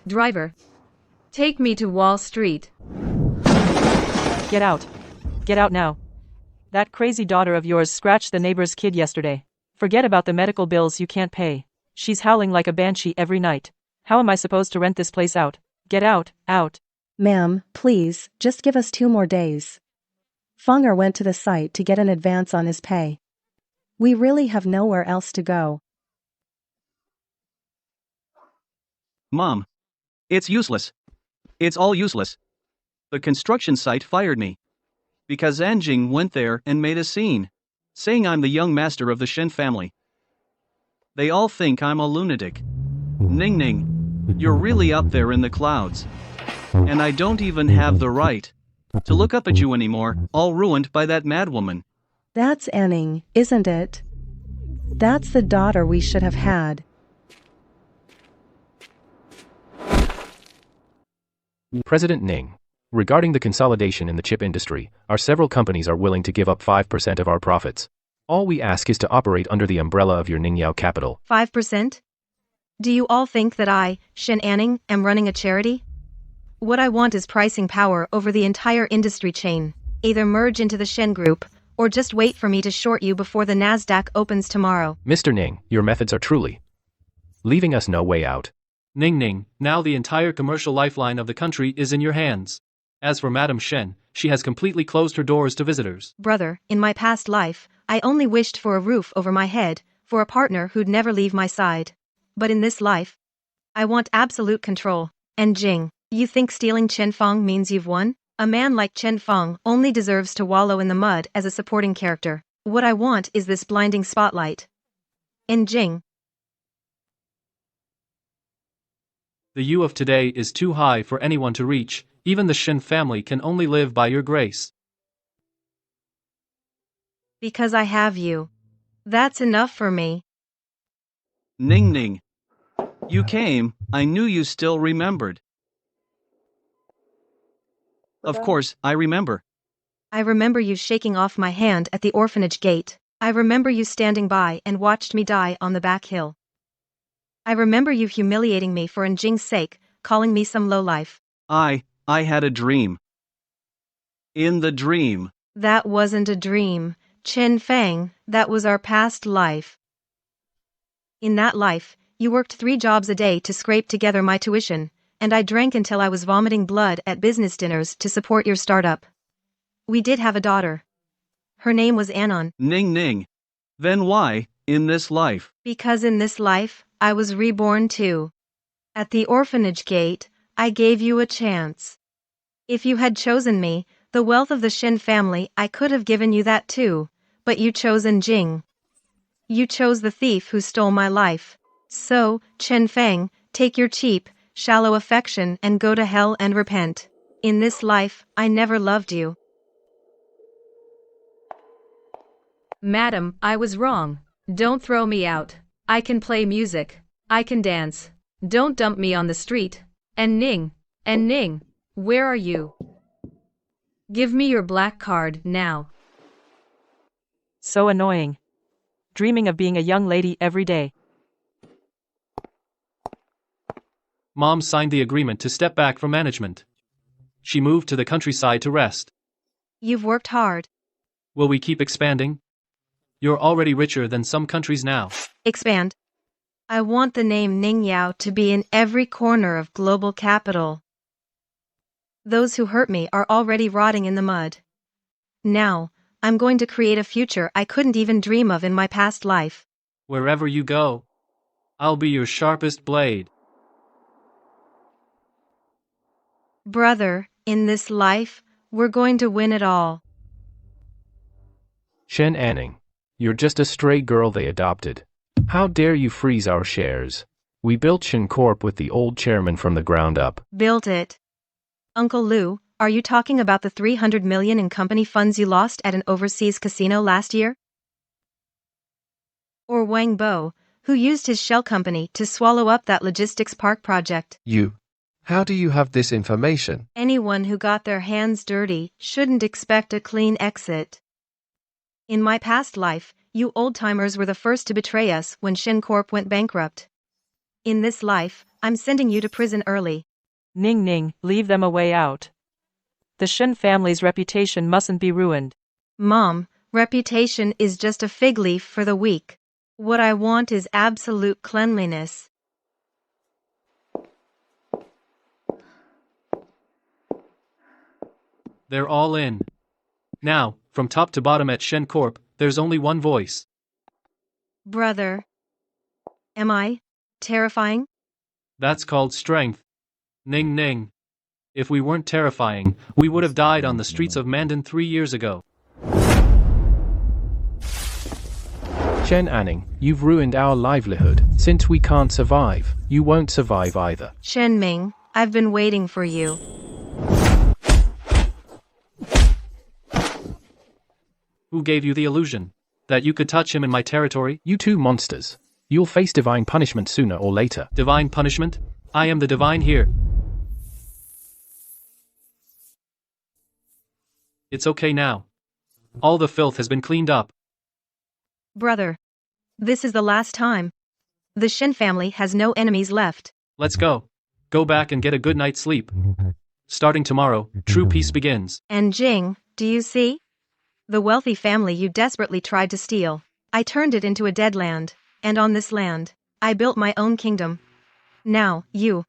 Driver, take me to Wall Street. Get out. Get out now. That crazy daughter of yours scratched the neighbor's kid yesterday. Forget about the medical bills you can't pay. She's howling like a banshee every night. How am I supposed to rent this place out? Get out, out. Ma'am, please, just give us 2 more days. Fenger went to the site to get an advance on his pay. We really have nowhere else to go. Mom. It's useless. It's all useless. The construction site fired me. Because Anjing went there and made a scene, saying I'm the young master of the Shen family. They all think I'm a lunatic. Ning Ning, you're really up there in the clouds. And I don't even have the right to look up at you anymore, all ruined by that madwoman. That's Anning, isn't it? That's the daughter we should have had. President Ning, regarding the consolidation in the chip industry, our several companies are willing to give up 5% of our profits. All we ask is to operate under the umbrella of your Ningyao Capital. 5%? Do you all think that I, Shen Anning, am running a charity? What I want is pricing power over the entire industry chain. Either merge into the Shen Group, or just wait for me to short you before the Nasdaq opens tomorrow. Mr. Ning, your methods are truly leaving us no way out. Ning Ning, now the entire commercial lifeline of the country is in your hands. As for Madame Shen, she has completely closed her doors to visitors. Brother, in my past life, I only wished for a roof over my head, for a partner who'd never leave my side. But in this life, I want absolute control. And Jing, you think stealing Chen Feng means you've won? A man like Chen Feng only deserves to wallow in the mud as a supporting character. What I want is this blinding spotlight. And Jing. The you of today is too high for anyone to reach. Even the Shen family can only live by your grace. Because I have you. That's enough for me. Ning Ning. You came, I knew you still remembered. Of course, I remember. I remember you shaking off my hand at the orphanage gate. I remember you standing by and watched me die on the back hill. I remember you humiliating me for Njing's sake, calling me some lowlife. I had a dream. In the dream. That wasn't a dream, Chen Feng, that was our past life. In that life, you worked 3 jobs a day to scrape together my tuition. and I drank until I was vomiting blood at business dinners to support your startup. We did have a daughter. Her name was Anon. Ning ning. Then why, in this life? Because in this life, I was reborn too. At the orphanage gate, I gave you a chance. If you had chosen me, the wealth of the Shen family, I could have given you that too, but you chose Jing. You chose the thief who stole my life. So, Chen Feng, take your cheap, shallow affection and go to hell and repent. In this life, I never loved you. Madam, I was wrong. Don't throw me out. I can play music. I can dance. Don't dump me on the street. And Ning, where are you? Give me your black card now. So annoying. Dreaming of being a young lady every day. Mom signed the agreement to step back from management. She moved to the countryside to rest. You've worked hard. Will we keep expanding? You're already richer than some countries now. Expand. I want the name Ning Yao to be in every corner of global capital. Those who hurt me are already rotting in the mud. Now, I'm going to create a future I couldn't even dream of in my past life. Wherever you go, I'll be your sharpest blade. Brother, in this life, we're going to win it all. Shen Anning, you're just a stray girl they adopted. How dare you freeze our shares? We built Shen Corp with the old chairman from the ground up. Built it. Uncle Lou, are you talking about the 300 million in company funds you lost at an overseas casino last year? Or Wang Bo, who used his shell company to swallow up that logistics park project? How do you have this information? Anyone who got their hands dirty shouldn't expect a clean exit. In my past life, you old-timers were the first to betray us when Shen Corp went bankrupt. In this life, I'm sending you to prison early. Ning, leave them a way out. The Shen family's reputation mustn't be ruined. Mom, reputation is just a fig leaf for the weak. What I want is absolute cleanliness. They're all in. Now, from top to bottom at Shen Corp, there's only one voice. Brother. Am I terrifying? That's called strength. Ning. If we weren't terrifying, we would have died on the streets of Mandan 3 years ago. Shen Anning, you've ruined our livelihood. Since we can't survive, you won't survive either. Shen Ming, I've been waiting for you. Who gave you the illusion that you could touch him in my territory? You two monsters. You'll face divine punishment sooner or later. Divine punishment? I am the divine here. It's okay now. All the filth has been cleaned up. Brother. This is the last time. The Shen family has no enemies left. Let's go. Go back and get a good night's sleep. Starting tomorrow, true peace begins. And Jing, do you see? The wealthy family you desperately tried to steal. I turned it into a dead land, and on this land, I built my own kingdom. Now, you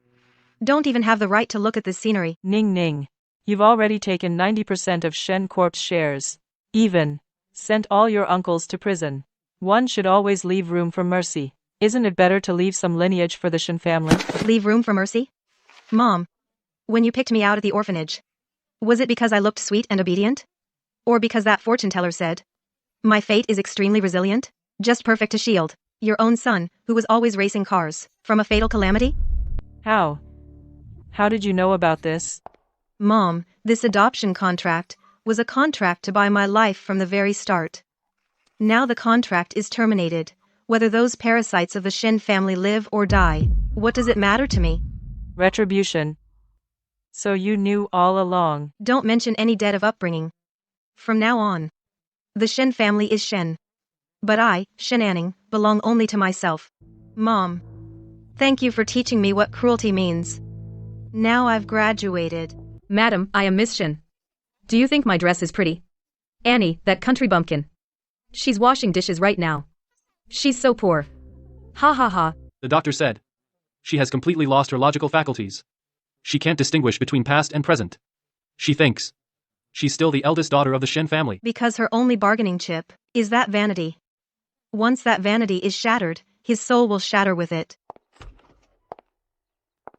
don't even have the right to look at this scenery. Ning, you've already taken 90% of Shen Corp's shares. Even sent all your uncles to prison. One should always leave room for mercy. Isn't it better to leave some lineage for the Shen family? Leave room for mercy? Mom, when you picked me out at the orphanage, was it because I looked sweet and obedient? Or because that fortune teller said, my fate is extremely resilient, just perfect to shield your own son, who was always racing cars, from a fatal calamity? How? How did you know about this? Mom, this adoption contract was a contract to buy my life from the very start. Now the contract is terminated. Whether those parasites of the Shen family live or die, what does it matter to me? Retribution. So you knew all along. Don't mention any debt of upbringing. From now on, the Shen family is Shen. But I, Shen Anning, belong only to myself. Mom, thank you for teaching me what cruelty means. Now I've graduated. Madam, I am Miss Shen. Do you think my dress is pretty? Annie, that country bumpkin. She's washing dishes right now. She's so poor. Ha ha ha. The doctor said. She has completely lost her logical faculties. She can't distinguish between past and present. She thinks she's still the eldest daughter of the Shen family. Because her only bargaining chip is that vanity. Once that vanity is shattered, his soul will shatter with it.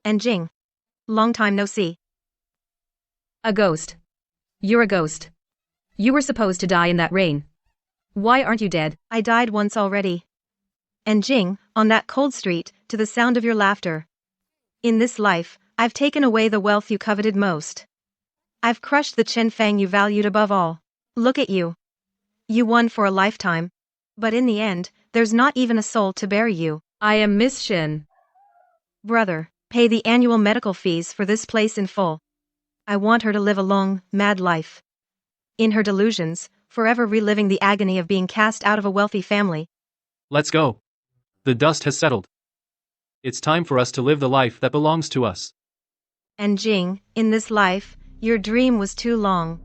And Jing. Long time no see. A ghost. You're a ghost. You were supposed to die in that rain. Why aren't you dead? I died once already. And Jing, on that cold street, to the sound of your laughter. In this life, I've taken away the wealth you coveted most. I've crushed the Chen Fang you valued above all. Look at you. You won for a lifetime. But in the end, there's not even a soul to bury you. I am Miss Shen. Brother, pay the annual medical fees for this place in full. I want her to live a long, mad life. In her delusions, forever reliving the agony of being cast out of a wealthy family. Let's go. The dust has settled. It's time for us to live the life that belongs to us. And Jing, in this life, your dream was too long.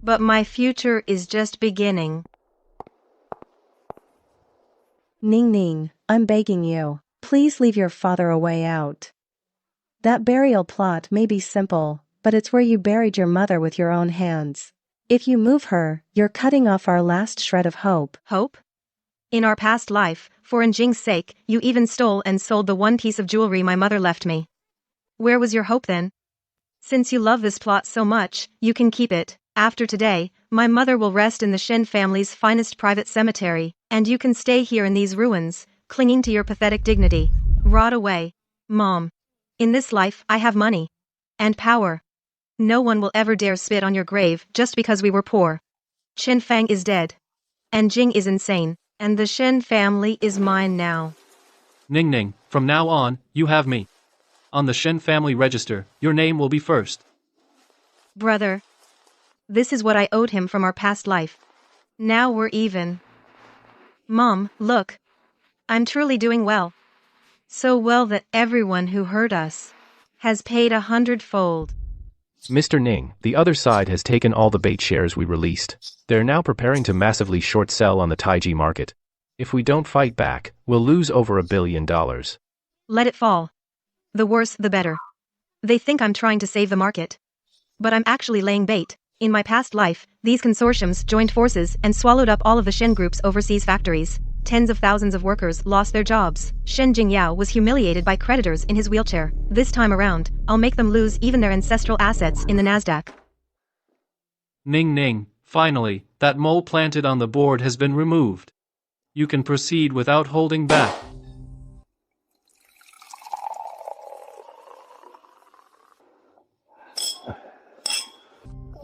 But my future is just beginning. Ning Ning, I'm begging you, please leave your father a way out. That burial plot may be simple, but it's where you buried your mother with your own hands. If you move her, you're cutting off our last shred of hope. Hope? In our past life, for in Jing's sake, you even stole and sold the one piece of jewelry my mother left me. Where was your hope then? Since you love this plot so much, you can keep it. After today, my mother will rest in the Shen family's finest private cemetery, and you can stay here in these ruins, clinging to your pathetic dignity. Rot away. Mom. In this life, I have money. And power. No one will ever dare spit on your grave just because we were poor. Chen Fang is dead. And Jing is insane. And the Shen family is mine now. Ning Ning, from now on, you have me. On the Shen family register, your name will be first. Brother. This is what I owed him from our past life. Now we're even. Mom, look. I'm truly doing well. So well that everyone who hurt us has paid 100-fold. Mr. Ning, the other side has taken all the bait shares we released. They're now preparing to massively short sell on the Taiji market. If we don't fight back, we'll lose over $1 billion. Let it fall. The worse, the better. They think I'm trying to save the market. But I'm actually laying bait. In my past life, these consortiums joined forces and swallowed up all of the Shen Group's overseas factories. Tens of thousands of workers lost their jobs. Shen Jingyao was humiliated by creditors in his wheelchair. This time around, I'll make them lose even their ancestral assets in the Nasdaq. Ning Ning, finally, that mole planted on the board has been removed. You can proceed without holding back.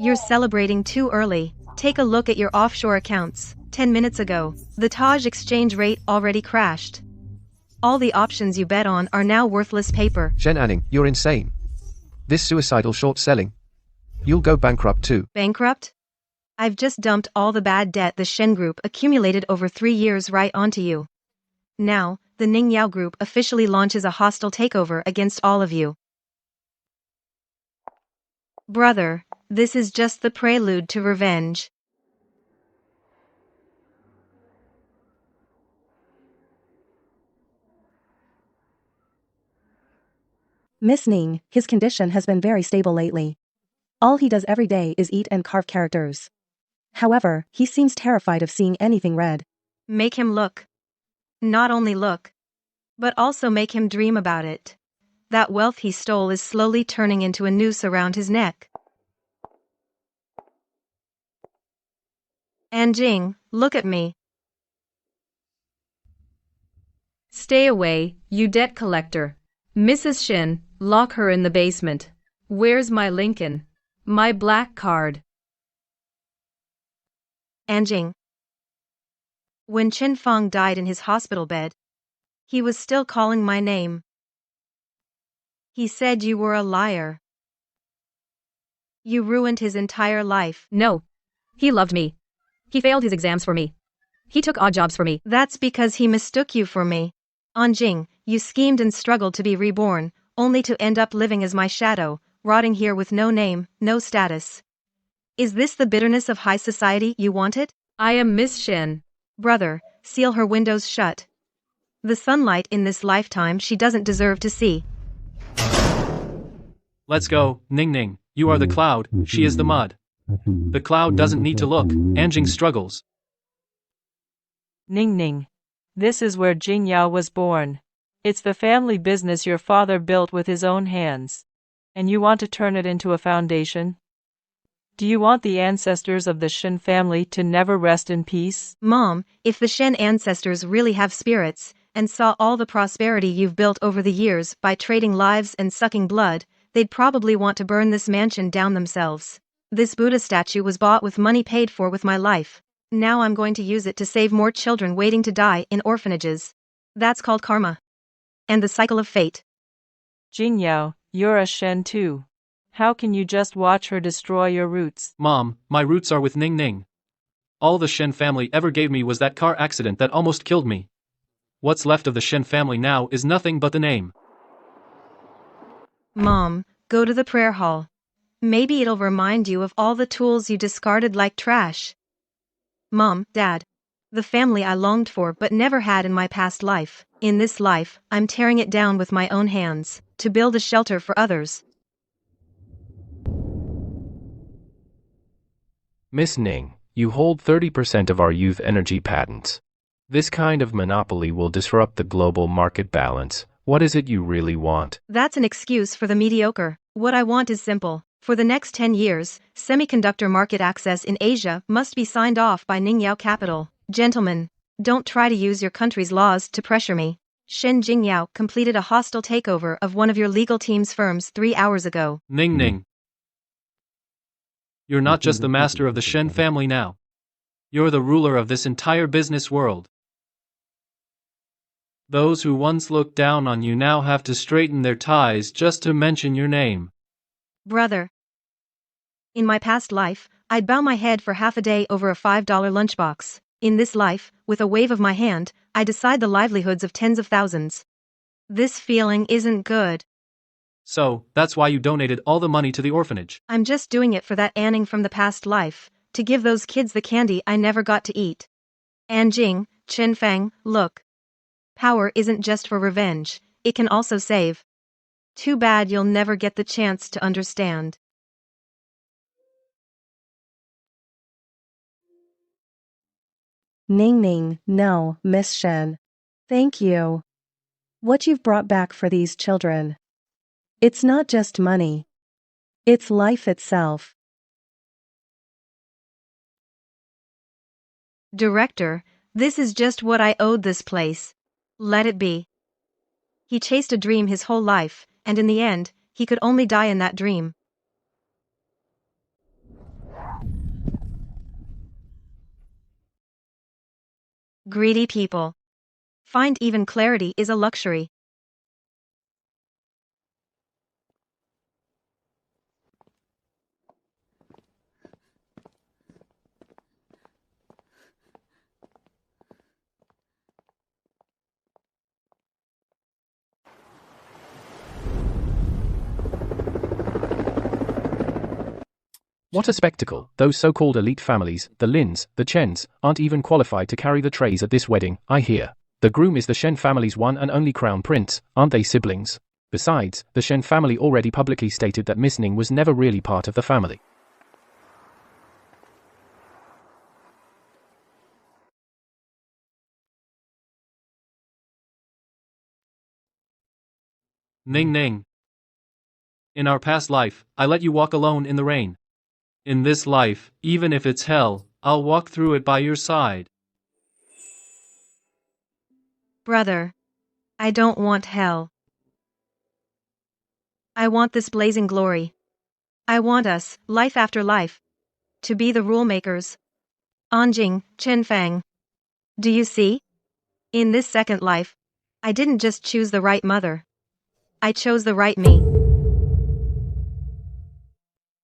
You're celebrating too early. Take a look at your offshore accounts. 10 minutes ago, the Taj exchange rate already crashed. All the options you bet on are now worthless paper. Shen Anning, you're insane. This suicidal short selling. You'll go bankrupt too. Bankrupt? I've just dumped all the bad debt the Shen Group accumulated over 3 years right onto you. Now, the Ning Yao Group officially launches a hostile takeover against all of you. Brother, this is just the prelude to revenge. Miss Ning, his condition has been very stable lately. All he does every day is eat and carve characters. However, he seems terrified of seeing anything red. Make him look. Not only look, but also make him dream about it. That wealth he stole is slowly turning into a noose around his neck. And Jing, look at me. Stay away, you debt collector. Mrs. Shin, lock her in the basement. Where's my Lincoln? My black card. And Jing. When Chen Feng died in his hospital bed, he was still calling my name. He said you were a liar. You ruined his entire life. No. He loved me. He failed his exams for me. He took odd jobs for me. That's because he mistook you for me. Anjing, you schemed and struggled to be reborn, only to end up living as my shadow, rotting here with no name, no status. Is this the bitterness of high society you wanted? I am Miss Shin. Brother, seal her windows shut. The sunlight in this lifetime she doesn't deserve to see. Let's go, Ning Ning. You are the cloud, she is the mud. The cloud doesn't need to look, Anjing struggles. Ning Ning. This is where Jing Yao was born. It's the family business your father built with his own hands. And you want to turn it into a foundation? Do you want the ancestors of the Shen family to never rest in peace? Mom, if the Shen ancestors really have spirits, and saw all the prosperity you've built over the years by trading lives and sucking blood, they'd probably want to burn this mansion down themselves. This Buddha statue was bought with money paid for with my life. Now I'm going to use it to save more children waiting to die in orphanages. That's called karma. And the cycle of fate. Jing Yao, you're a Shen too. How can you just watch her destroy your roots? Mom, my roots are with Ning Ning. All the Shen family ever gave me was that car accident that almost killed me. What's left of the Shen family now is nothing but the name. Mom, go to the prayer hall. Maybe it'll remind you of all the tools you discarded like trash. Mom, Dad. The family I longed for but never had in my past life. In this life, I'm tearing it down with my own hands, to build a shelter for others. Miss Ning, you hold 30% of our youth energy patents. This kind of monopoly will disrupt the global market balance. What is it you really want? That's an excuse for the mediocre. What I want is simple. For the next 10 years, semiconductor market access in Asia must be signed off by Ningyao Capital. Gentlemen, don't try to use your country's laws to pressure me. Shen Jingyao completed a hostile takeover of one of your legal team's firms 3 hours ago. Ning Ning. You're not just the master of the Shen family now. You're the ruler of this entire business world. Those who once looked down on you now have to straighten their ties just to mention your name. Brother. In my past life, I'd bow my head for half a day over a $5 lunchbox. In this life, with a wave of my hand, I decide the livelihoods of tens of thousands. This feeling isn't good. So, that's why you donated all the money to the orphanage. I'm just doing it for that Anning from the past life, to give those kids the candy I never got to eat. Anjing, Chen Fang, look. Power isn't just for revenge, it can also save. Too bad you'll never get the chance to understand. Ning Ning, no, Miss Shen. Thank you. What you've brought back for these children. It's not just money. It's life itself. Director, this is just what I owed this place. Let it be. He chased a dream his whole life, and in the end, he could only die in that dream. Greedy people. Find even clarity is a luxury. What a spectacle. Those so-called elite families, the Lins, the Chens, aren't even qualified to carry the trays at this wedding, I hear. The groom is the Shen family's one and only crown prince, aren't they siblings? Besides, the Shen family already publicly stated that Miss Ning was never really part of the family. Ning Ning. In our past life, I let you walk alone in the rain. In this life, even if it's hell, I'll walk through it by your side. Brother. I don't want hell. I want this blazing glory. I want us, life after life, to be the rule makers. Anjing, Chen Fang. Do you see? In this second life, I didn't just choose the right mother. I chose the right me.